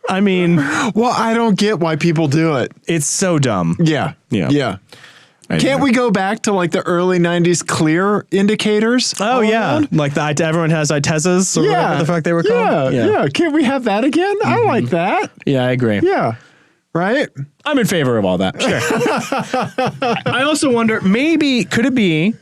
I mean, well, I don't get why people do it. It's so dumb. Yeah. Anyway. Can't we go back to the early 90s clear indicators? Oh, yeah. Around? Everyone has ITESAs or whatever the fuck they were called. Yeah. Can't we have that again? I like that. Yeah, I agree. Yeah. Right? I'm in favor of all that. Sure. I also wonder, could it be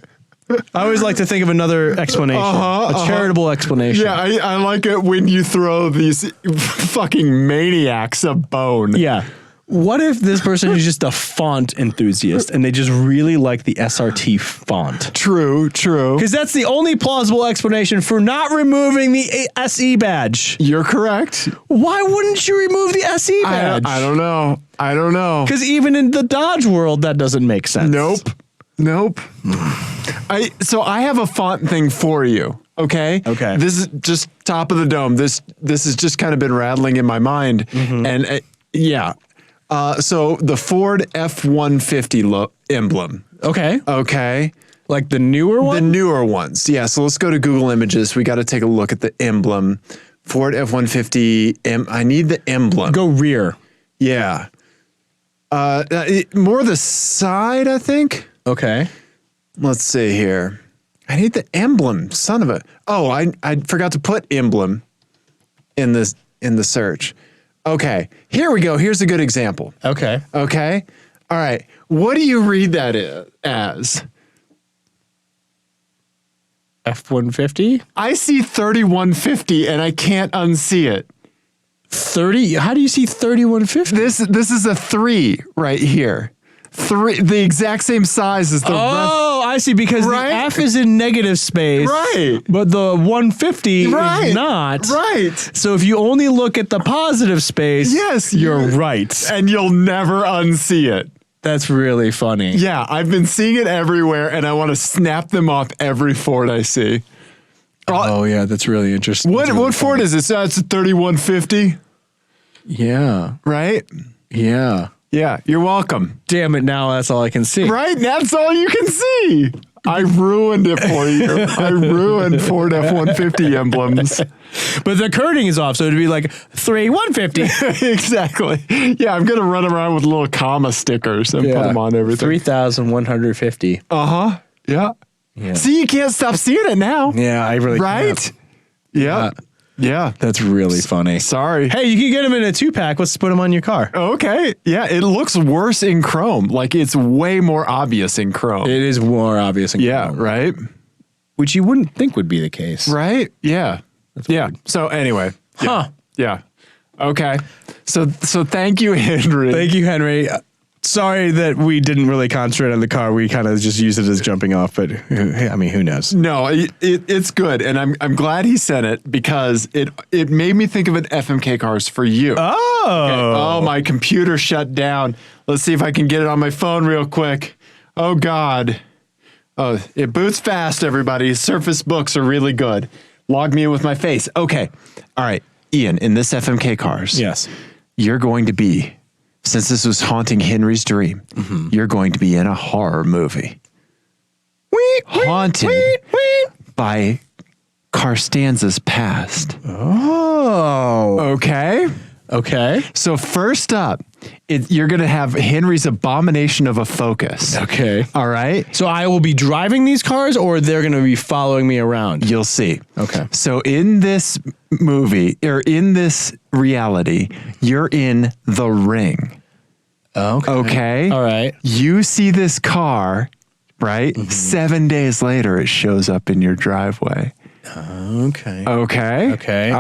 I always like to think of another explanation, a charitable explanation. Yeah, I like it when you throw these fucking maniacs a bone. Yeah. What if this person is just a font enthusiast and they just really like the SRT font? True. Because that's the only plausible explanation for not removing the SE badge. You're correct. Why wouldn't you remove the SE badge? I don't know. Because even in the Dodge world, that doesn't make sense. Nope. So I have a font thing for you. Okay. This is just top of the dome. This has just kind of been rattling in my mind, and yeah. So the Ford F-150 emblem. Okay. Like the newer one? The newer ones. Yeah. So let's go to Google Images. We got to take a look at the emblem. Ford F-150. I need the emblem. Go rear. Yeah. More the side, I think. Okay. Let's see here. I need the emblem. Son of a. Oh, I forgot to put emblem in the search. Okay. Here we go. Here's a good example. Okay. All right. What do you read that as? F-150? I see 3150 and I can't unsee it. 30? How do you see 3150? This is a 3 right here. 3, the exact same size as the rest. I see, because the F is in negative space. Right. But the 150 is not. Right. So if you only look at the positive space, yes, you're right. And you'll never unsee it. That's really funny. Yeah, I've been seeing it everywhere and I want to snap them off every Ford I see. Oh yeah, that's really interesting. What Ford is this? It's a 3150. Yeah. Right? Yeah. Yeah, you're welcome. Damn it, now that's all I can see. Right? That's all you can see. I ruined it for you. I ruined Ford F-150 emblems. But the kerning is off, so it'd be like 3150. Exactly. Yeah, I'm going to run around with little comma stickers and put them on everything. 3,150. Yeah. See, you can't stop seeing it now. Yeah, I really can't. Yeah. That's really funny. Sorry. Hey, you can get them in a 2-pack. Let's put them on your car. Okay. Yeah, it looks worse in chrome. Like, it's way more obvious in chrome. It is more obvious in chrome. Yeah, right? Which you wouldn't think would be the case. Right? Yeah. That's weird. So anyway. Yeah. Okay. So thank you, Henry. Thank you, Henry. Sorry that we didn't really concentrate on the car. We kind of just used it as jumping off, but I mean, who knows? No, it's good. And I'm glad he sent it because it made me think of an FMK cars for you. Oh. Okay. Oh, my computer shut down. Let's see if I can get it on my phone real quick. Oh, God. Oh, it boots fast, everybody. Surface Books are really good. Log me in with my face. Okay. All right. Ian, in this FMK cars. Yes. You're going to be... Since this was haunting Henry's dream, you're going to be in a horror movie. Haunted by Carstanza'ed's past. Oh. Okay. So first up, you're going to have Henry's abomination of a focus. Okay. All right. So I will be driving these cars, or they're going to be following me around? You'll see. Okay. So in this movie, or in this reality, you're in the Ring. Okay. All right. You see this car, right? 7 days later, it shows up in your driveway. Okay. All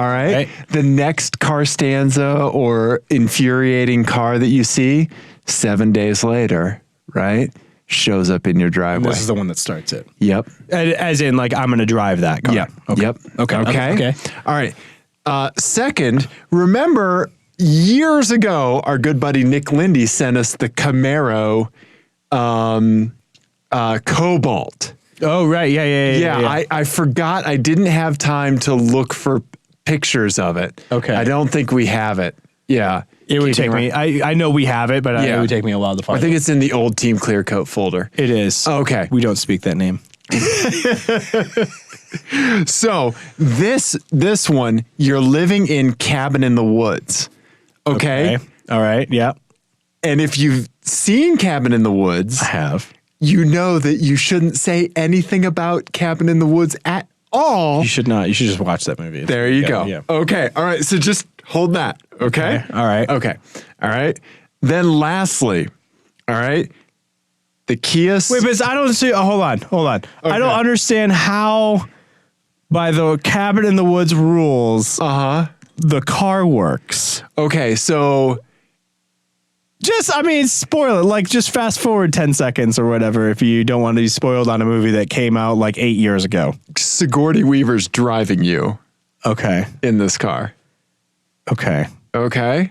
right. The next Carstanza or infuriating car that you see 7 days later, right? Shows up in your driveway. This is the one that starts it. Yep. As in, like, I'm going to drive that car. Yep. Okay. Yep. Okay. All right. Second, remember years ago, our good buddy Nick Lindy sent us the Camaro Cobalt. Oh, right. Yeah. I forgot. I didn't have time to look for pictures of it. Okay. I don't think we have it. Yeah. It would take me. I know we have it, but it would take me a while to find. I think it's in the old Team Clear Coat folder. It is. Okay. We don't speak that name. So this one, you're living in Cabin in the Woods. Okay. All right. Yeah. And if you've seen Cabin in the Woods, I have. You know that you shouldn't say anything about Cabin in the Woods at all. You should not. You should just watch that movie. There you go. Yeah. Okay. All right. So just hold that. Okay. All right. Okay. All right. Then lastly, all right, The Kia. Wait, but I don't see. Oh, hold on. Okay. I don't understand how, by the cabin in the woods rules, the car works. Okay, so spoil it. Like, just fast forward 10 seconds or whatever if you don't want to be spoiled on a movie that came out like 8 years ago. Sigourney Weaver's driving you. Okay. In this car. Okay. Okay.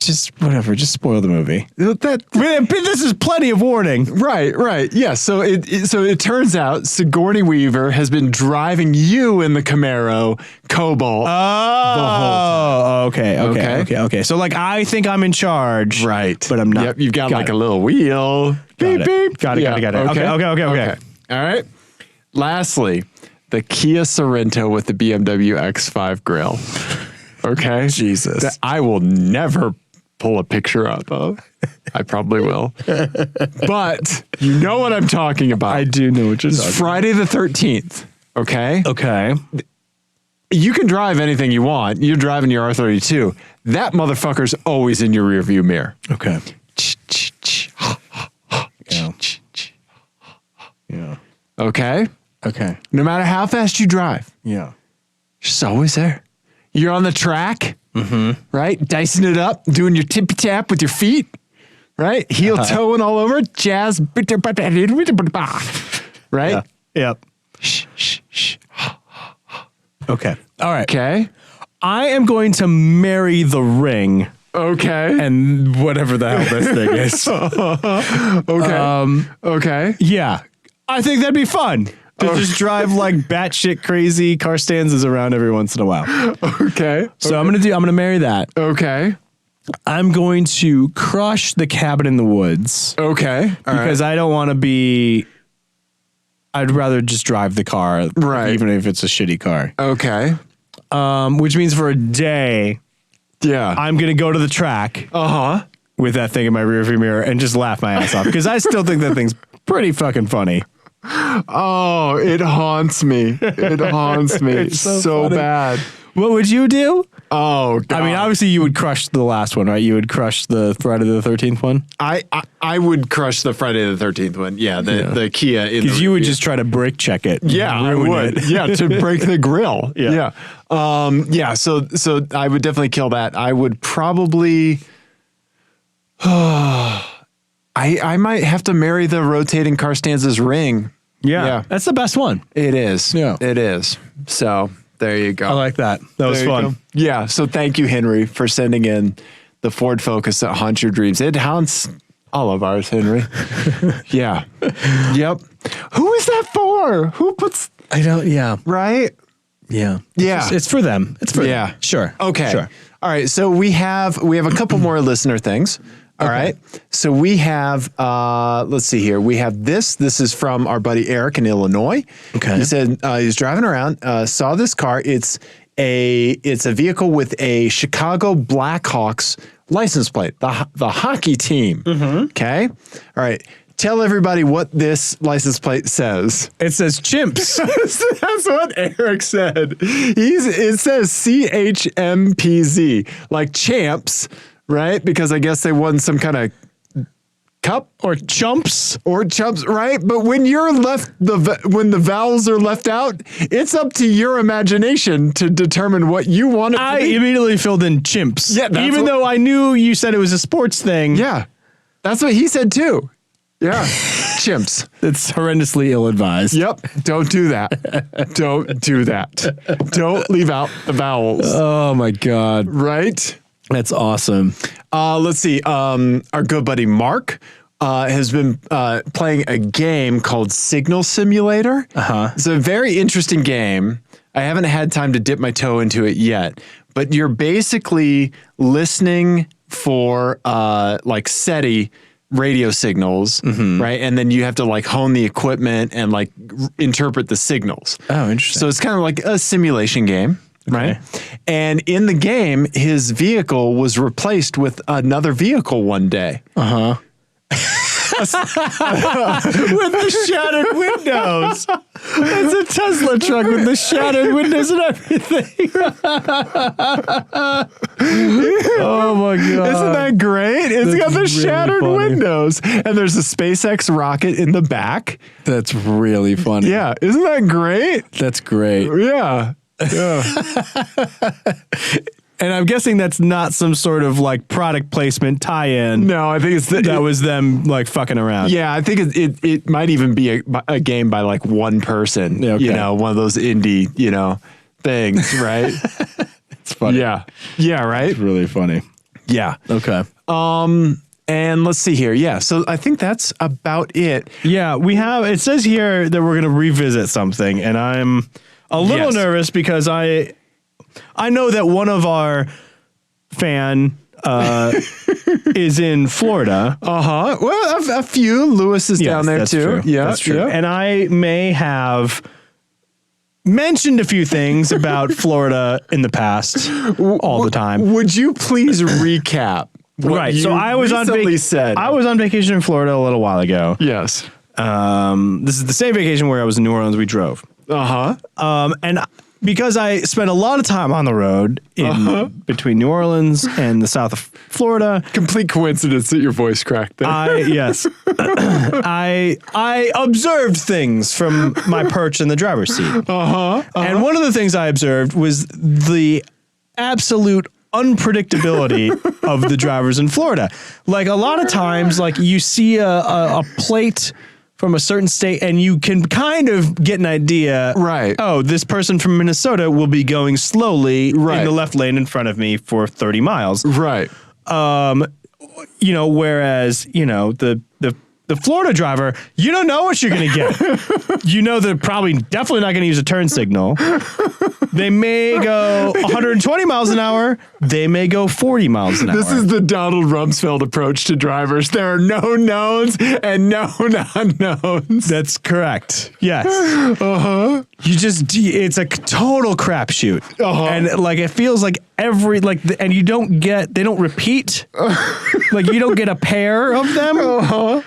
Just whatever. Just spoil the movie. That This is plenty of warning. Right. Yeah. So it turns out Sigourney Weaver has been driving you in the Camaro Cobalt. Oh, okay. So like, I think I'm in charge, Right. But I'm not. Yep. You've got like a little wheel. Beep beep. Got it. Okay. All right. Lastly, the Kia Sorento with the BMW X5 grill. Okay. Jesus. That I will never pull a picture up of. I probably will. But you know what I'm talking about. I do know what you're talking about. Friday the 13th. Okay. Okay. You can drive anything you want. You're driving your R32. That motherfucker's always in your rearview mirror. Okay. Yeah. Okay. Okay. No matter how fast you drive, Yeah. it's always there. You're on the track, right? Dicing it up, doing your tippy tap with your feet, right? Heel toeing all over, jazz, right? Yeah. Yep. Shh. Okay. All right. Okay. I am going to marry the ring Okay. and whatever the hell this thing is. Okay. Okay. Yeah. I think that'd be fun. To just drive like batshit crazy Carstanzas around every once in a while. Okay. So I'm gonna marry that. Okay. I'm going to crush the cabin in the woods. Okay. Because I don't want to be. I'd rather just drive the car, Right. even if it's a shitty car. Okay. Which means for a day, Yeah. I'm gonna go to the track Uh-huh. with that thing in my rearview mirror and just laugh my ass off because I still think that thing's pretty fucking funny. Oh, it haunts me. It haunts me. It's so funny. bad. What would you do? Oh, God. I mean, obviously you would crush the last one, right? You would crush the Friday the 13th one. I would crush the Friday the 13th one. Yeah, the Kia. Because you would just try to brake check it. Yeah, I ruin would. it. Yeah, to break the grill. Yeah. Yeah. So I would definitely kill that. I would probably. I might have to marry the rotating Carstanzas ring. Yeah. That's the best one. It is. Yeah. It is. So there you go. I like that. That was There you fun. go. Yeah. So thank you, Henry, for sending in the Ford Focus that haunts your dreams. It haunts all of ours, Henry. Yeah. Yep. Who is that for? Who puts, I don't, yeah. right? Yeah. Yeah. It's for them. It's for Yeah. them. Sure. Okay. Sure. All right. So we have a couple more listener things. All right. So we have, let's see here. We have this. This is from our buddy Eric in Illinois. Okay. He said he's driving around, saw this car. It's a vehicle with a Chicago Blackhawks license plate, the hockey team. Okay. All right. Tell everybody what this license plate says. It says chimps. That's what Eric said. It says CHMPZ, like champs, right? Because I guess they won some kind of cup Or chumps. or chumps, right? But when you're when the vowels are left out, it's up to your imagination to determine what you want it to I be. immediately filled in chimps. Yeah, that's even what- though I knew you said it was a sports thing. Yeah, that's what he said too. Yeah, chimps. It's horrendously ill-advised. Yep. Don't do that. Don't do that. Don't leave out the vowels. Oh my God. Right? That's awesome. Let's see. Our good buddy Mark has been playing a game called Signal Simulator. It's a very interesting game. I haven't had time to dip my toe into it yet, but you're basically listening for like SETI radio signals, right? And then you have to like hone the equipment and like interpret the signals. Oh, interesting. So it's kind of like a simulation game, right? And in the game, his vehicle was replaced with another vehicle one day. With the shattered windows. It's a Tesla truck with the shattered windows and everything. Oh my God. Isn't that great? It's got the really shattered funny. windows and there's a SpaceX rocket in the back. That's really funny. Yeah. Isn't that great? That's great. Yeah. And I'm guessing that's not some sort of like product placement tie-in. No, I think That was them like fucking around. Yeah, I think it might even be a game by like one person. Yeah, okay. You know, one of those indie, things, right? It's funny. Yeah. Yeah, right? It's really funny. Yeah. Okay. And let's see here. Yeah, so I think that's about it. Yeah, it says here that we're going to revisit something, and I'm a little nervous because I know that one of our fan is in Florida. Uh-huh. Well, a few. Lewis is down there that's too. True. Yeah, that's true. yeah. And I may have mentioned a few things about Florida in the past all the time. Would you please recap? Right. So I was on vacation in Florida a little while ago. Yes. This is the same vacation where I was in New Orleans. We drove. And because I spent a lot of time on the road between New Orleans and the south of Florida. Complete coincidence that your voice cracked there. I observed things from my perch in the driver's seat. And one of the things I observed was the absolute unpredictability of the drivers in Florida. Like a lot of times, like you see a plate from a certain state and you can kind of get an idea. Right. Oh, this person from Minnesota will be going slowly in the left lane in front of me for 30 miles. Right. Whereas, the Florida driver, you don't know what you're going to get. They're definitely not going to use a turn signal. They may go 120 miles an hour. They may go 40 miles an hour. This is the Donald Rumsfeld approach to drivers. There are no knowns and no unknowns. That's correct. Yes. It's a total crapshoot. And it feels like they don't repeat. Like you don't get a pair of them.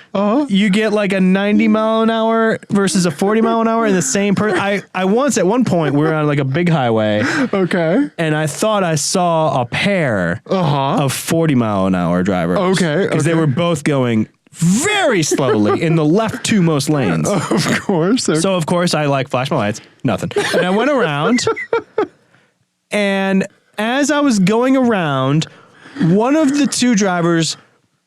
You get like a 90 mile an hour versus a 40 mile an hour in the same person. I once at one point we were on like a big highway. Okay. And I thought I saw a pair of 40 mile an hour drivers. Okay. Because they were both going very slowly in the left two most lanes. Of course. Okay. So of course I flashed my lights, nothing. And I went around and as I was going around, one of the two drivers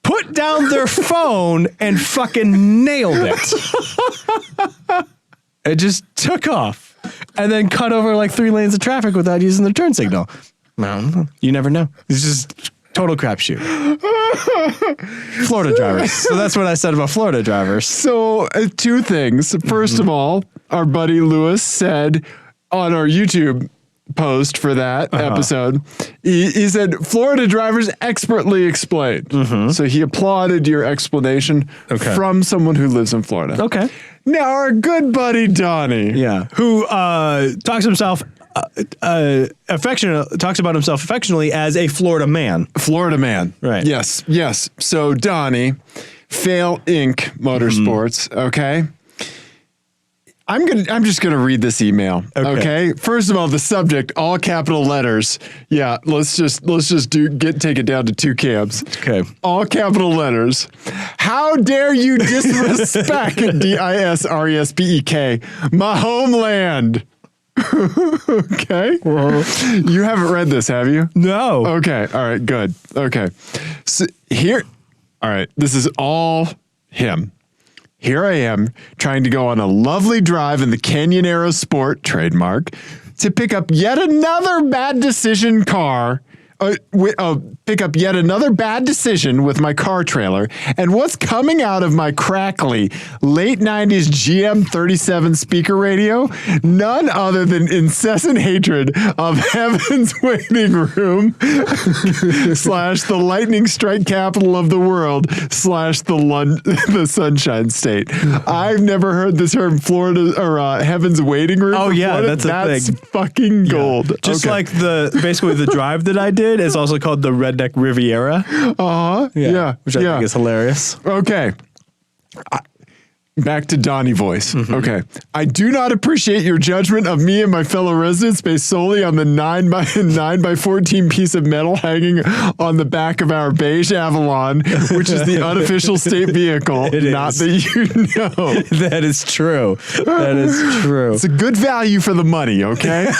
put down their phone and fucking nailed it. It just took off and then cut over like 3 lanes of traffic without using the turn signal. No, you never know. It's just total crapshoot. Florida drivers. So that's what I said about Florida drivers. So 2 things. First of all, our buddy Lewis said on our YouTube post for that episode, he said Florida drivers expertly explained. So he applauded your explanation from someone who lives in Florida. Okay. Now our good buddy Donnie, who talks himself talks about himself affectionately as a Florida man. Florida man, right? Yes. So Donnie, Fail Inc. Motorsports. Okay. I'm just gonna read this email. Okay. First of all, the subject, all capital letters. Yeah, let's just take it down to 2 camps. Okay. All capital letters. How dare you disrespect DISRESPEK, my homeland? Okay. You haven't read this, have you? No. Okay. All right. Good. Okay. So here. All right. This is all him. Here I am trying to go on a lovely drive in the Canyon Aero Sport, trademark, to pick up yet another bad decision with my car trailer. And what's coming out of my crackly late 90s GM 37 speaker radio? None other than incessant hatred of Heaven's Waiting Room / the lightning strike capital of the world / the Sunshine State. I've never heard this term Florida or Heaven's Waiting Room. Oh yeah, that's a thing. Fucking gold. Just like basically the drive that I did is also called the Redneck Riviera. Yeah. Which I think is hilarious. Okay. Back to Donnie voice. Okay. I do not appreciate your judgment of me and my fellow residents based solely on the 9 by 14 piece of metal hanging on the back of our beige Avalon, which is the unofficial state vehicle. Not that you know. That is true. That is true. It's a good value for the money, okay?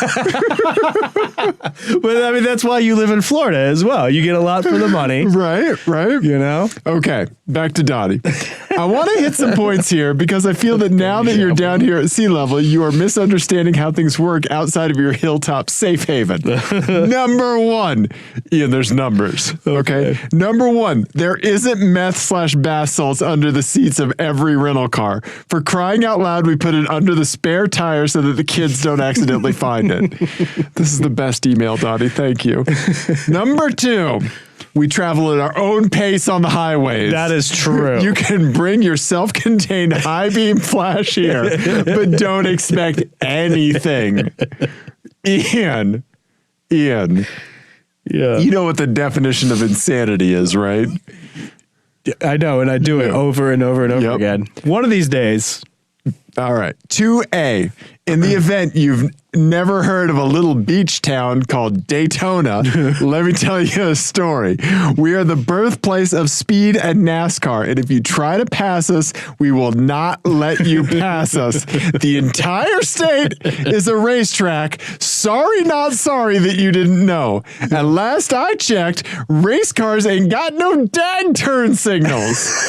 But I mean, that's why you live in Florida as well. You get a lot for the money. Right. You know? Okay, back to Donnie. I want to hit some points here because I feel that now that you're down here at sea level, you are misunderstanding how things work outside of your hilltop safe haven. Number one, Ian, there's numbers. Okay. Number one, there isn't meth/bath salts under the seats of every rental car. For crying out loud, we put it under the spare tire so that the kids don't accidentally find it. This is the best email, Donnie. Thank you. Number two, we travel at our own pace on the highways. That is true. You can bring your self-contained high beam flash here, but don't expect anything. Ian. Yeah. You know what the definition of insanity is, right? I know, and I do it over and over and over again. One of these days. All right. 2A. In the event you've never heard of a little beach town called Daytona, let me tell you a story. We are the birthplace of speed and NASCAR, and if you try to pass us, we will not let you pass us. The entire state is a racetrack. Sorry, not sorry that you didn't know. And last I checked, race cars ain't got no dang turn signals.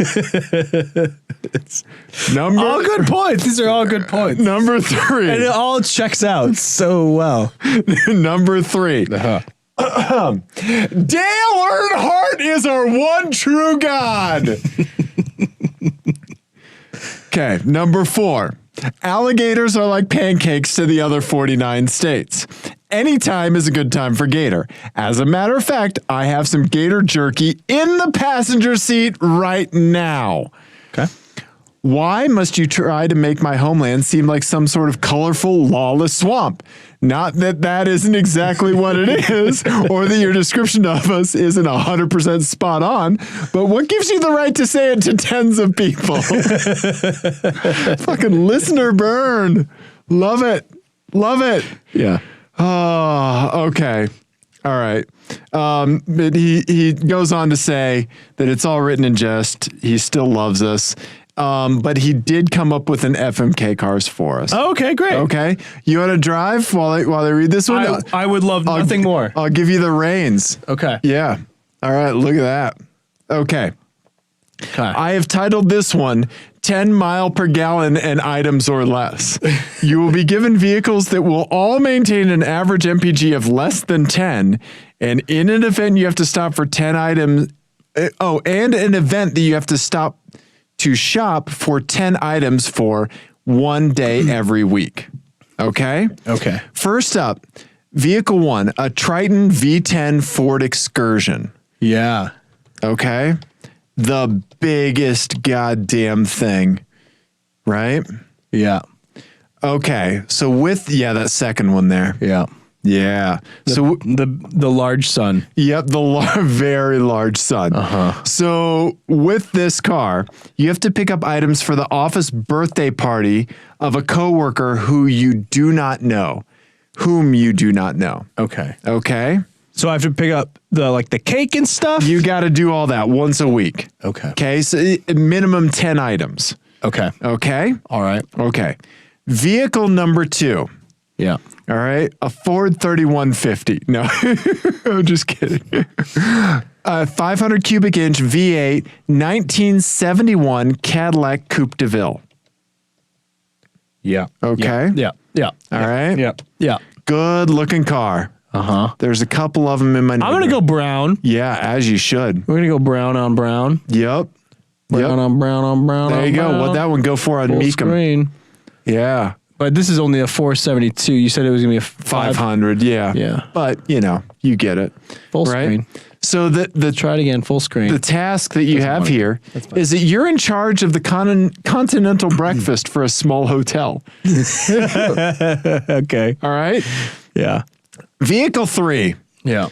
All good points. These are all good points. Number 3. And it all checks out so well. Number 3. Dale Earnhardt is our one true God. Okay, number 4. Alligators are like pancakes to the other 49 states. Any time is a good time for gator. As a matter of fact, I have some gator jerky in the passenger seat right now. Okay. Why must you try to make my homeland seem like some sort of colorful, lawless swamp? Not that that isn't exactly what it is, or that your description of us isn't 100% spot on, but what gives you the right to say it to tens of people? Fucking listener burn. Love it. Love it. Yeah. Oh, okay. All right. But he goes on to say that it's all written in jest. He still loves us. But he did come up with an FMK cars for us. Oh, okay, great. Okay. You want to drive while I read this one? I would love nothing more. I'll give you the reins. Okay. Yeah. All right. Look at that. Okay. I have titled this one 10 mile per gallon and items or less. You will be given vehicles that will all maintain an average MPG of less than 10. And in an event you have to stop for 10 items. And an event that you have to stop to shop for 10 items for 1 day every week. Okay? Okay. First up, vehicle 1, a Triton V10 Ford Excursion. Yeah. Okay? The biggest goddamn thing, right? Yeah. Okay. So that second one there. Yeah. Yeah. The large sun. Yep, very large sun. Uh-huh. So with this car, you have to pick up items for the office birthday party of a coworker whom you do not know. Okay. Okay? So I have to pick up the cake and stuff? You got to do all that once a week. Okay. Okay, so minimum 10 items. Okay. Okay? All right. Okay. Vehicle number 2. Yeah. All right. A Ford 3150. No, I'm just kidding. 500 cubic inch V8 1971 Cadillac Coupe de Ville. Yeah. Okay. Yeah. Yeah. All right. Yeah. Yeah. Good looking car. Uh-huh. There's a couple of them in my neighborhood. I'm going to go brown. Yeah, as you should. We're going to go brown on brown. Yep. Brown on brown on brown. There you go. What'd that one go for on Full Meekum? screen. Yeah. But this is only a 472. You said it was going to be a 500. Yeah. Yeah. But, you get it. Full right? screen. So Try it again, full screen. The task that you have here is that you're in charge of the continental breakfast for a small hotel. Okay. All right. Yeah. Vehicle 3. Yeah.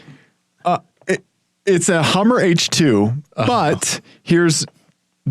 It's a Hummer H2, but here's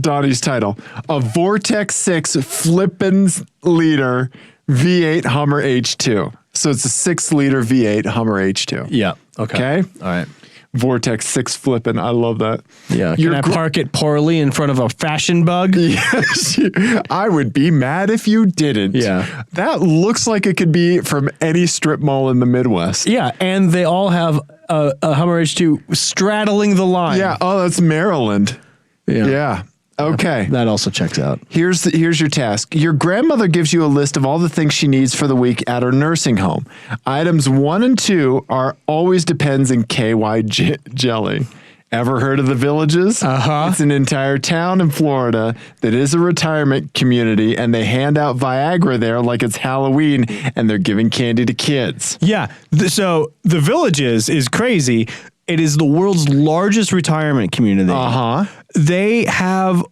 Donnie's title. A Vortex 6 flippin' liter V8 Hummer H2. So it's a 6-liter V8 Hummer H2. Yeah. Okay. Okay? All right. Vortex 6 flippin'. I love that. Yeah. Can I park it poorly in front of a fashion bug? Yes. I would be mad if you didn't. Yeah. That looks like it could be from any strip mall in the Midwest. Yeah. And they all have a Hummer H2 straddling the line. Yeah. Oh, that's Maryland. Yeah. Yeah. Okay. That also checks out. Here's your task. Your grandmother gives you a list of all the things she needs for the week at her nursing home. Items 1 and 2 are always depends and KY jelly. Ever heard of the Villages? Uh-huh. It's an entire town in Florida that is a retirement community, and they hand out Viagra there like it's Halloween, and they're giving candy to kids. Yeah. So the Villages is crazy. It is the world's largest retirement community. Uh-huh. They have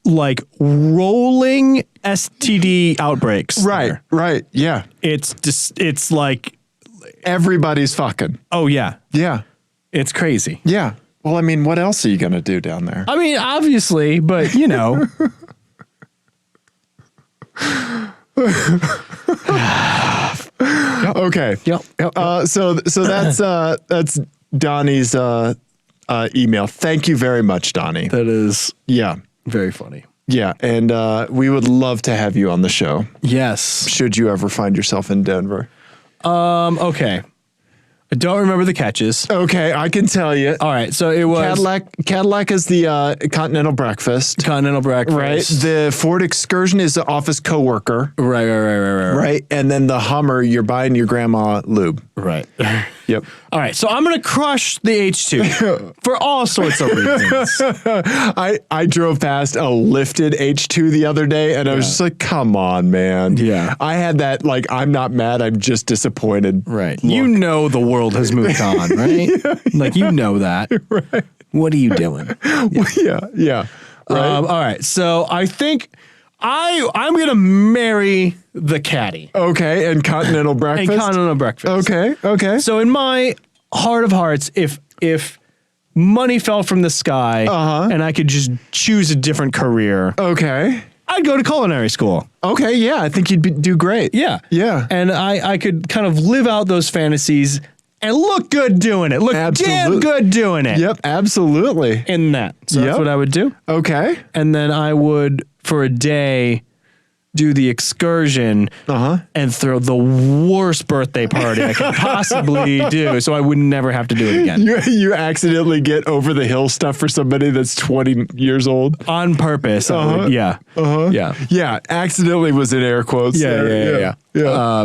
like rolling STD outbreaks. Right, there. right. Yeah. It's like Everybody's fucking. Oh yeah. Yeah. It's crazy. Yeah. Well, I mean, what else are you going to do down there? I mean, obviously, but you know. Okay. Yep. So that's Donnie's email. Thank you very much, Donnie. That is Yeah. very funny. Yeah. And we would love to have you on the show. Yes. Should you ever find yourself in Denver? Okay. I don't remember the catches. Okay, I can tell you. All right, so it was Cadillac is the Continental Breakfast. Continental breakfast. Right. The Ford Excursion is the office coworker. Right. Right. And then the Hummer, you're buying your grandma lube. Right. Yep. All right, so I'm going to crush the H2 for all sorts of reasons. I drove past a lifted H2 the other day, and I was just like, come on, man. Yeah. I had that, like, I'm not mad, I'm just disappointed. Right. Look. You know the world has moved on, right? Like, you know that. Right. What are you doing? Yeah. Right. All right, so I think I'm going to marry the caddy. Okay, and Continental Breakfast? And Continental breakfast. Okay. So in my heart of hearts, if money fell from the sky and I could just choose a different career, Okay. I'd go to culinary school. Okay, yeah, I think you'd do great. Yeah. Yeah. And I could kind of live out those fantasies and look good doing it. Look damn good doing it. Yep, absolutely. In that. So Yep. that's what I would do. Okay. And then I would, for a day, do the excursion and throw the worst birthday party I could possibly do, so I would never have to do it again. You accidentally get over the hill stuff for somebody that's 20 years old? On purpose. I would, yeah. Yeah. Yeah, accidentally was in air quotes. Yeah.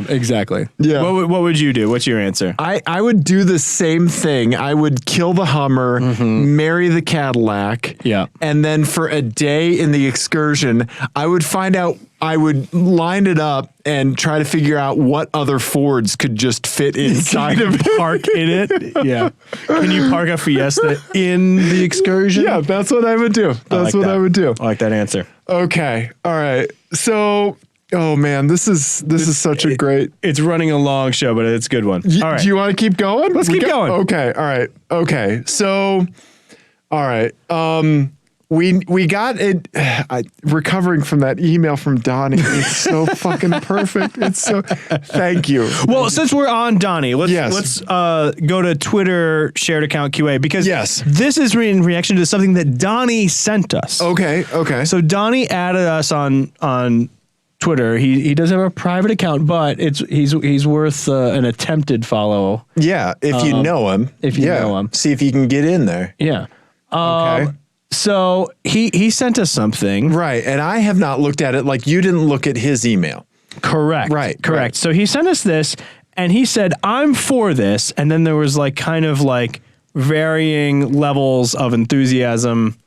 Exactly. Yeah. What would you do? What's your answer? I would do the same thing. I would kill the Hummer, marry the Cadillac. Yeah. And then for a day in the excursion, I would I would line it up and try to figure out what other Fords could just fit inside of it. Park in it? Yeah. Can you park a Fiesta in the excursion? Yeah, that's what I would do. That's what I would do. I like that answer. Okay. All right. So, oh man, this is such a great. It's running a long show, but it's a good one. All right. Do you want to keep going? Let's keep going. Okay. All right. Okay. So, all right. We got it. Recovering from that email from Donnie. It's so fucking perfect. It's so. Thank you. Well, since we're on Donnie, let's go to Twitter shared account QA because this is in reaction to something that Donnie sent us. Okay. So Donnie added us on Twitter. He does have a private account, but he's worth an attempted follow. Yeah, if you know him. If you know him, see if you can get in there. Yeah. Okay. So he sent us something. Right. And I have not looked at it. Like you didn't look at his email. Correct. Right. Correct. So he sent us this and he said, I'm for this. And then there was like kind of like varying levels of enthusiasm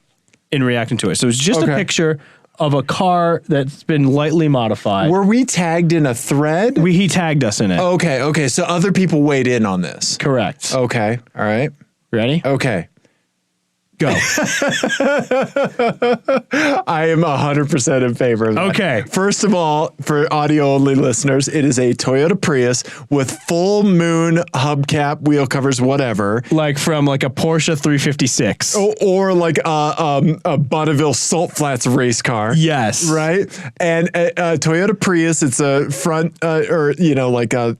in reacting to it. So it's just a picture of a car that's been lightly modified. Were we tagged in a thread? He tagged us in it. Okay. So other people weighed in on this. Correct. Okay. All right. Ready? Okay. Go. I am 100% in favor of that. Okay. First of all, for audio-only listeners, it is a Toyota Prius with full moon hubcap, wheel covers, whatever. Like from like a Porsche 356. Or like a Bonneville Salt Flats race car. Yes. Right? And a Toyota Prius, it's a front, the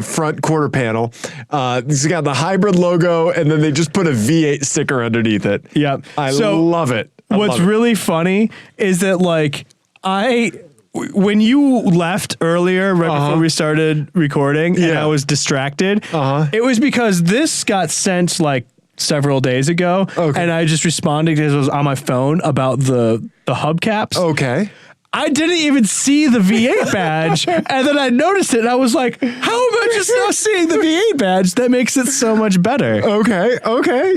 front quarter panel. It's got the hybrid logo, and then they just put a V8 sticker underneath it. Yep. I love it. What's really funny is that like when you left earlier, right before we started recording, and I was distracted, it was because this got sent like several days ago, and I just responded because it was on my phone about the hubcaps. Okay. I didn't even see the V8 badge, and then I noticed it, and I was like, how am I just now seeing the V8 badge? That makes it so much better. Okay,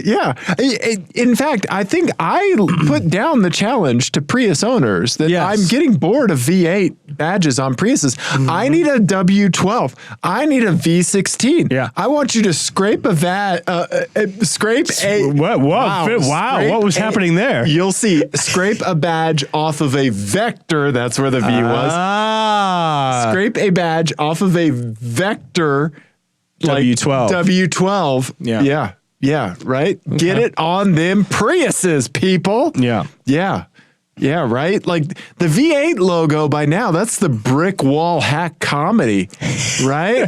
yeah. In fact, I think I put down the challenge to Prius owners that I'm getting bored of V8 badges on Priuses. I need a W12. I need a V16. Yeah. I want you to scrape a scrape what was happening there? You'll see. Scrape a badge off of a Vector. That's where the V was. Scrape a badge off of a Vector W12. W12. Yeah. Right? Okay. Get it on them Priuses, people. Yeah, right? Like the V8 logo by now, that's the brick wall hack comedy, right?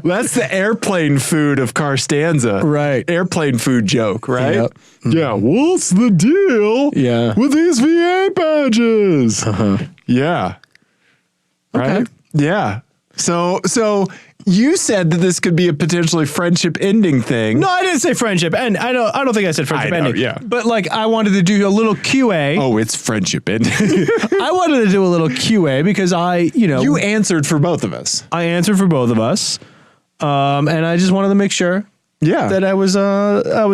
That's the airplane food of Carstanza. Right. Airplane food joke, right? Yep. Yeah. What's the deal with these V8 badges? Yeah. Right? Okay. Yeah. So you said that this could be a potentially friendship ending thing. No, I didn't say friendship, and I don't think I said friendship ending. Yeah. But like, I wanted to do a little QA. Oh, it's friendship ending. I wanted to do a little QA because you answered for both of us. I answered for both of us, and I just wanted to make sure. That I was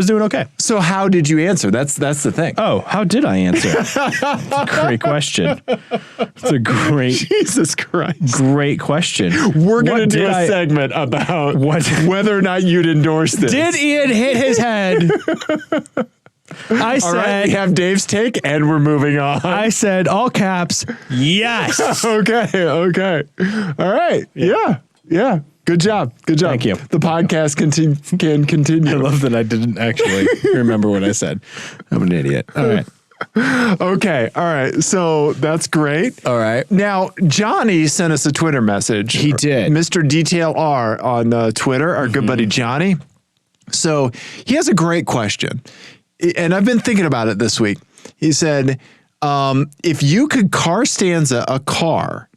doing okay. So how did you answer? That's the thing. Oh, how did I answer? It's a great question. It's a great Jesus Christ. Great question. We're gonna do a segment about whether or not you'd endorse this. Did Ian hit his head? I said, all right, we have Dave's take and we're moving on. I said all caps, yes. Okay. All right. Yeah. Good job. Thank you. The podcast can continue. I love that I didn't actually remember what I said. I'm an idiot. All right. Okay. All right. So that's great. All right. Now, Johnny sent us a Twitter message. He did. Mr. Detail R on Twitter, our good buddy Johnny. So he has a great question. And I've been thinking about it this week. He said, if you could Carstanza a car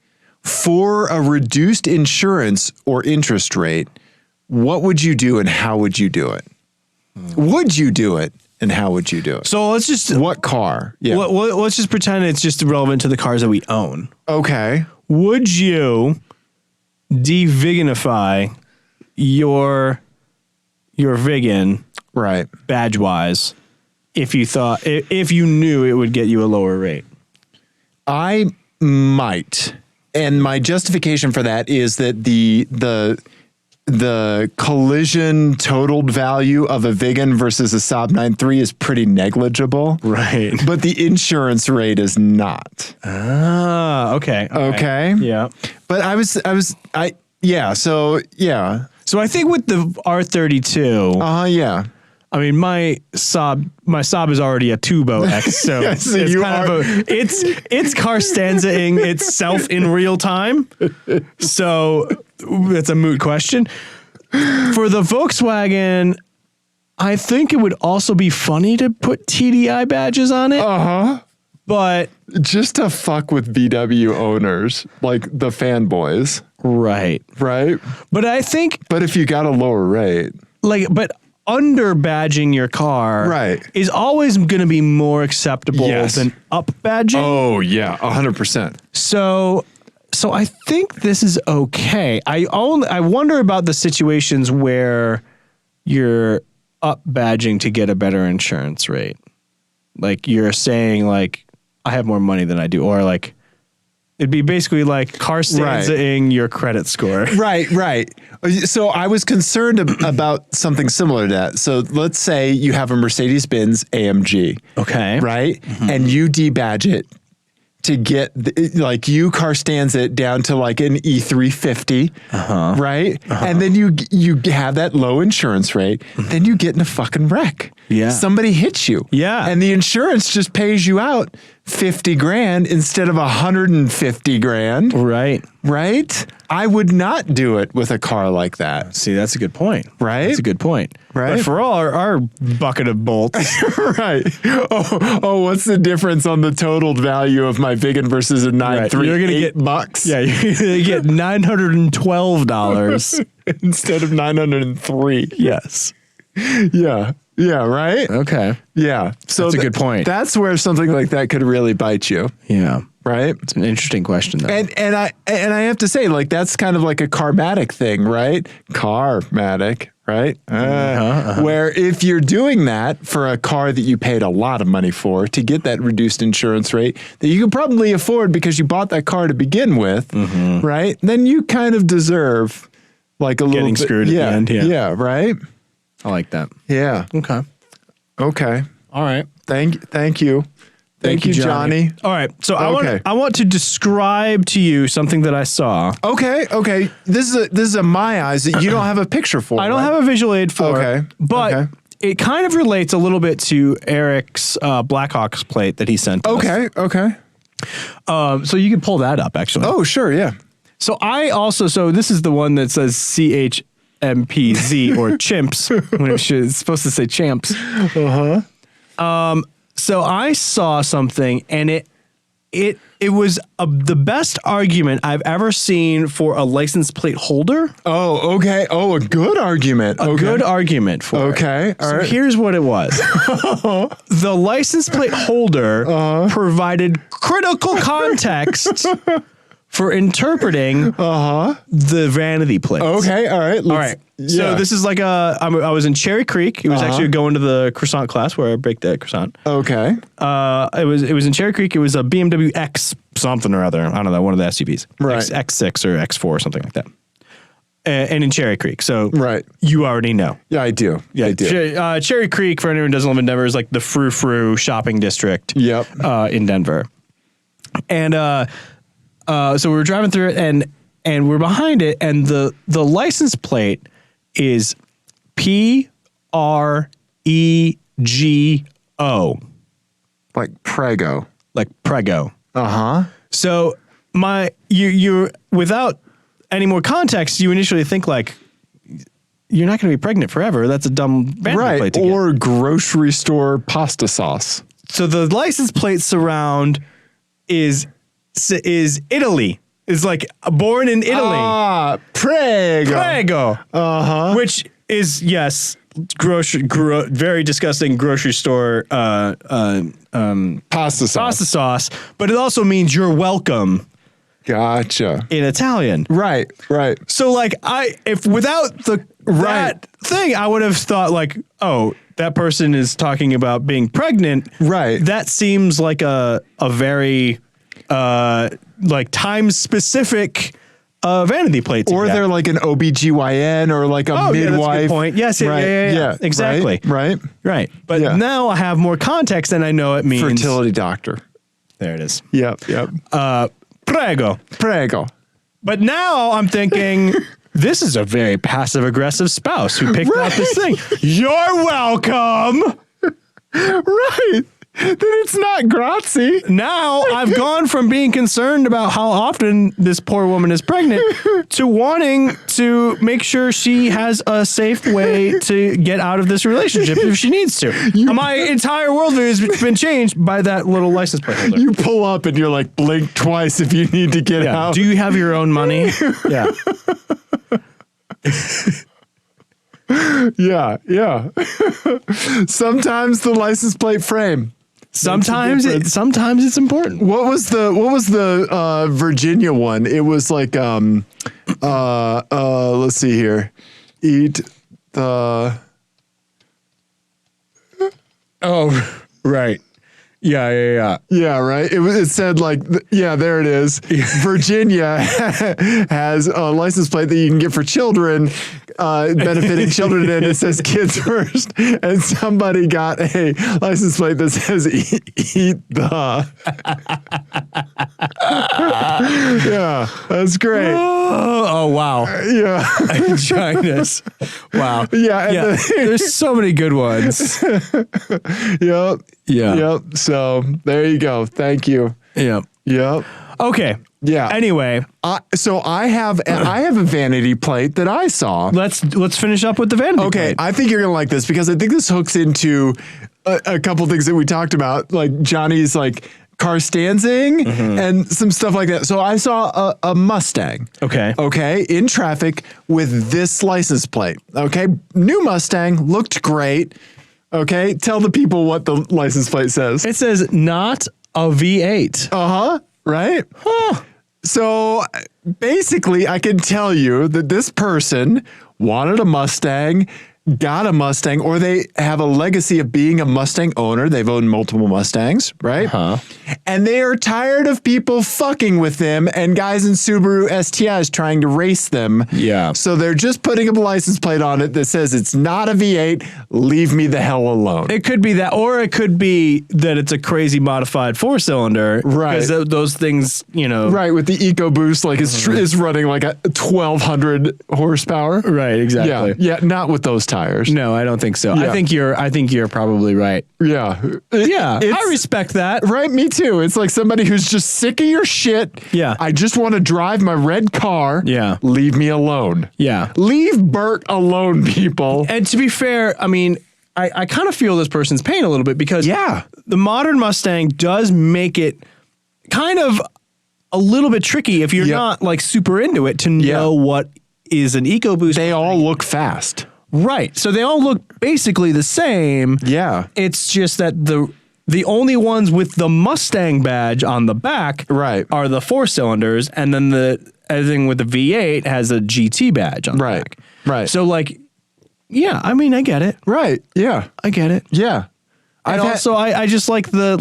for a reduced insurance or interest rate, what would you do and how would you do it? Would you do it and how would you do it? So let's just... What car? Yeah. Let's just pretend it's just relevant to the cars that we own. Okay. Would you de-veganify your vegan badge-wise if you knew it would get you a lower rate? I might. And my justification for that is that the collision totaled value of a vegan versus a Saab 9.3 is pretty negligible. Right. But the insurance rate is not. Ah, okay. Okay. Yeah. But So I think with the R32. Yeah. I mean, my Saab is already a Tubo X, so Yeah, so it's Carstanza-ing itself in real time. So that's a moot question. For the Volkswagen, I think it would also be funny to put TDI badges on it. But just to fuck with VW owners, like the fanboys. Right. But if you got a lower rate, but under badging your car is always going to be more acceptable than up badging. Oh yeah, 100%. So I think this is okay. I wonder about the situations where you're up badging to get a better insurance rate. Like you're saying like I have more money than I do, or like It'd be basically like carstanza'ing your credit score. Right. So I was concerned about something similar to that. So let's say you have a Mercedes-Benz AMG. Okay. Right? And you debadge it to get, you carstanza it down to like an E350. Right? And then you have that low insurance rate. Then you get in a fucking wreck. Yeah. Somebody hits you. Yeah. And the insurance just pays you out 50 grand instead of 150 grand. Right. Right? I would not do it with a car like that. See, that's a good point. Right? That's a good point. Right? But for all our bucket of bolts. Right. Oh, what's the difference on the totaled value of my Vigan versus a 938? You're going to get bucks. Yeah, you're going to get $912 instead of 903. Yes. Yeah. Yeah, right? Okay. Yeah. So that's a good point. That's where something like that could really bite you. Yeah. Right? It's an interesting question, though. And I have to say, like, that's kind of like a karmatic thing, right? Karmatic, right? Where if you're doing that for a car that you paid a lot of money for to get that reduced insurance rate that you could probably afford because you bought that car to begin with, right? Then you kind of deserve like a little getting bit, screwed at the end. Yeah, right? I like that. Yeah. Okay. All right. Thank you. Thank you, Johnny. All right. So I want to describe to you something that I saw. Okay. This is a my eyes that you don't have a picture for. I don't have a visual aid for. Okay. But it kind of relates a little bit to Eric's Blackhawks plate that he sent us. Okay. So you can pull that up, actually. Oh, sure. Yeah. So this is the one that says CHMPZ or chimps, which is supposed to say champs. So I saw something, and it was the best argument I've ever seen for a license plate holder. Oh, okay. Oh, a good argument. A good argument for it. Okay. All right. Here's what it was. The license plate holder provided critical context for interpreting the vanity plates. Okay. All right. So this is like I was in Cherry Creek. It was actually going to the croissant class where I baked that croissant. Okay. It was in Cherry Creek. It was a BMW X something or other. I don't know, one of the SUVs. Right. X6 or X4 or something like that. And in Cherry Creek. So you already know. Yeah, I do. Yeah, I do. Cherry Creek, for anyone who doesn't live in Denver, is like the frou-frou shopping district. Yep. In Denver. And so we were driving through it, and we're behind it, and the license plate is PREGO. Like Prego. Like Prego. So you without any more context, you initially think like you're not going to be pregnant forever. That's a dumb vanity plate to get. Or grocery store pasta sauce. So the license plate surround is Italy. Is like born in Italy. Prego. Which is, yes, very disgusting grocery store pasta sauce, but it also means you're welcome. Gotcha. In Italian. Right. So like if without that thing, I would have thought like, oh, that person is talking about being pregnant. Right. That seems like a very like time specific vanity plate. Or they're like an OBGYN or like a midwife. Yeah, that's a good point. Yes, yeah, exactly. Right. But now I have more context and I know it means fertility doctor. There it is. Yep. Prego. But now I'm thinking this is a very passive aggressive spouse who picked out this thing. You're welcome. Right. Then it's not grazie. Now I've gone from being concerned about how often this poor woman is pregnant to wanting to make sure she has a safe way to get out of this relationship if she needs to. My entire worldview has been changed by that little license plate holder. You pull up and you're like, blink twice if you need to get out. Do you have your own money? Yeah. Yeah. Sometimes the license plate frame. Sometimes it's important. What was the Virginia one? It was like let's see here. Eat the Oh, right. Yeah, right. It said like, there it is. Virginia has a license plate that you can get for children, benefiting children, and it says kids first. And somebody got a license plate that says eat the. Yeah, that's great. Oh wow. Yeah. Vaginas. Wow. Yeah. There's so many good ones. Yep. Yeah. Yep. So there you go. Thank you. Yeah. Yep. Okay. Yeah. Anyway, so I have a vanity plate that I saw. let's finish up with the vanity. Okay, plate. I think you're gonna like this because I think this hooks into a couple things that we talked about, like Johnny's like carstanza'ing and some stuff like that. So I saw a Mustang. Okay, in traffic with this license plate. Okay, new Mustang, looked great. Okay, tell the people what the license plate says. It says not a V8. Right? Huh. So basically, I can tell you that this person wanted a Mustang, got a Mustang, or they have a legacy of being a Mustang owner. They've owned multiple Mustangs, right? And they are tired of people fucking with them and guys in Subaru STIs trying to race them. Yeah. So they're just putting a license plate on it that says it's not a V8. Leave me the hell alone. It could be that, or it could be that it's a crazy modified 4-cylinder. Right. Because those things, Right, with the EcoBoost, like it's running like a 1,200 horsepower. Right, exactly. Yeah, not with those tires. No, I don't think so. Yeah. I think you're probably right. Yeah. I respect that. Right, me too. It's like somebody who's just sick of your shit. Yeah. I just want to drive my red car. Yeah. Leave me alone. Yeah. Leave Bert alone, people. And to be fair, I mean, I kind of feel this person's pain a little bit because the modern Mustang does make it kind of a little bit tricky if you're not like super into it to know what is an EcoBoost. They all look fast. Right. So they all look basically the same. Yeah. It's just that the only ones with the Mustang badge on the back are the 4-cylinders, and then everything with the V8 has a GT badge on the back. Right. So like, yeah, I mean, I get it. Right. Yeah. I get it. Yeah. And also, I just like I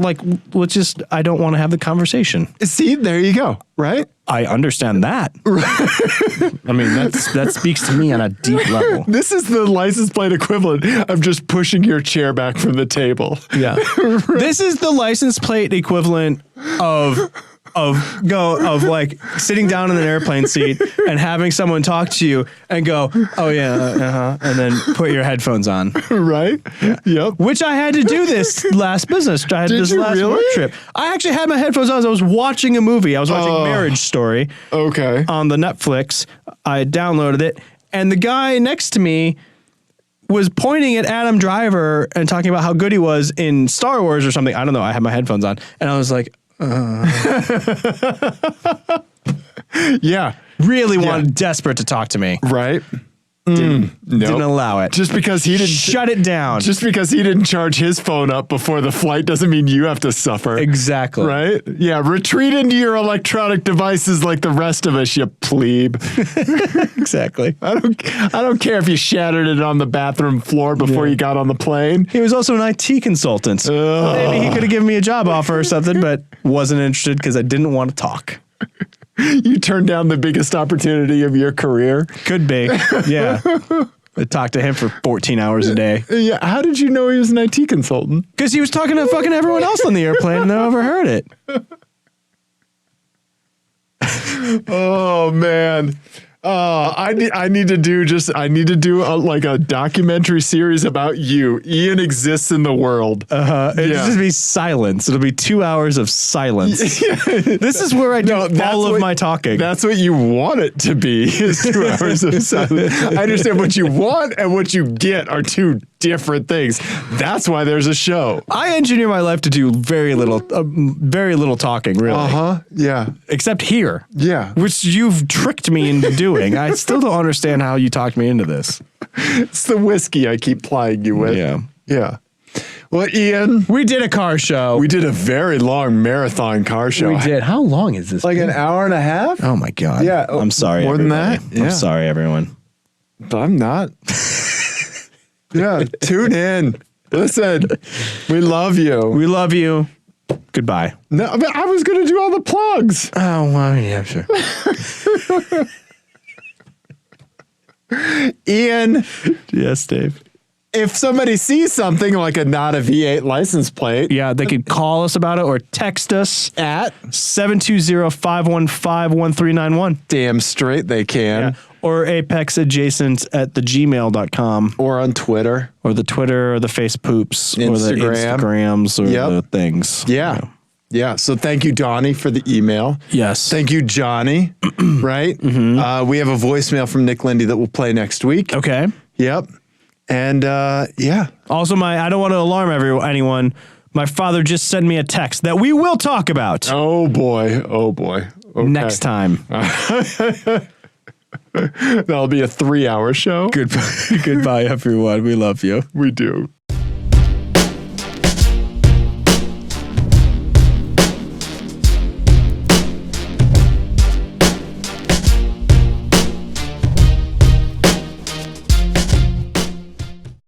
don't want to have the conversation. See, there you go. Right. I understand that. I mean, that speaks to me on a deep level. This is the license plate equivalent of just pushing your chair back from the table. Yeah. This is the license plate equivalent of like sitting down in an airplane seat and having someone talk to you and go, oh yeah, and then put your headphones on. Right? Yeah. Yep. Which I had to do this last business. I had this last work trip. I actually had my headphones on as I was watching a movie. I was watching Marriage Story. Okay. On the Netflix. I downloaded it, and the guy next to me was pointing at Adam Driver and talking about how good he was in Star Wars or something. I don't know. I had my headphones on, and I was like, yeah, really wanted, desperate to talk to me. Right. Didn't allow it. Just because he didn't shut it down. Just because he didn't charge his phone up before the flight doesn't mean you have to suffer. Exactly. Right? Yeah. Retreat into your electronic devices like the rest of us, you plebe. Exactly. I don't care if you shattered it on the bathroom floor before you got on the plane. He was also an IT consultant. Maybe he could have given me a job offer or something, but wasn't interested because I didn't want to talk. You turned down the biggest opportunity of your career. Could be. Yeah. I talked to him for 14 hours a day. Yeah. How did you know he was an IT consultant? Because he was talking to fucking everyone else on the airplane and they overheard it. Oh, man. I need to do a documentary series about you. Ian exists in the world. It'll just be silence. It'll be 2 hours of silence. This is where I do all of my talking. That's what you want it to be, is 2 hours of silence. I understand what you want and what you get are two different things. That's why there's a show. I engineer my life to do very little talking, really. Yeah. Except here. Yeah. Which you've tricked me into doing. I still don't understand how you talked me into this. It's the whiskey I keep plying you with. Yeah. Yeah. Well, Ian, we did a car show. We did a very long marathon car show. We did. How long is this? Like an hour and a half? Oh my God. Yeah. I'm sorry. More everybody. than that? Yeah. I'm sorry, everyone. I'm not. Yeah. Tune in. Listen, we love you. We love you. Goodbye. No, I was going to do all the plugs. Oh, well, yeah, sure. Ian. Yes, Dave. If somebody sees something like a not a V8 license plate. Yeah, they could call us about it or text us At 720-515-1391. damn straight they can. Yeah. Or apexadjacent@thegmail.com. Or on Twitter. Or the Twitter or the face poops. Or the Instagram. Instagrams or the things. Yeah. Yeah. So thank you, Donnie, for the email. Yes. Thank you, Johnny. Right? Mm-hmm. We have a voicemail from Nick Lindy that we'll play next week. Okay. Yep. And yeah. Also, I don't want to alarm anyone. My father just sent me a text that we will talk about. Oh boy. Oh boy. Okay. Next time. That'll be a 3-hour show. Goodbye, everyone. We love you. We do.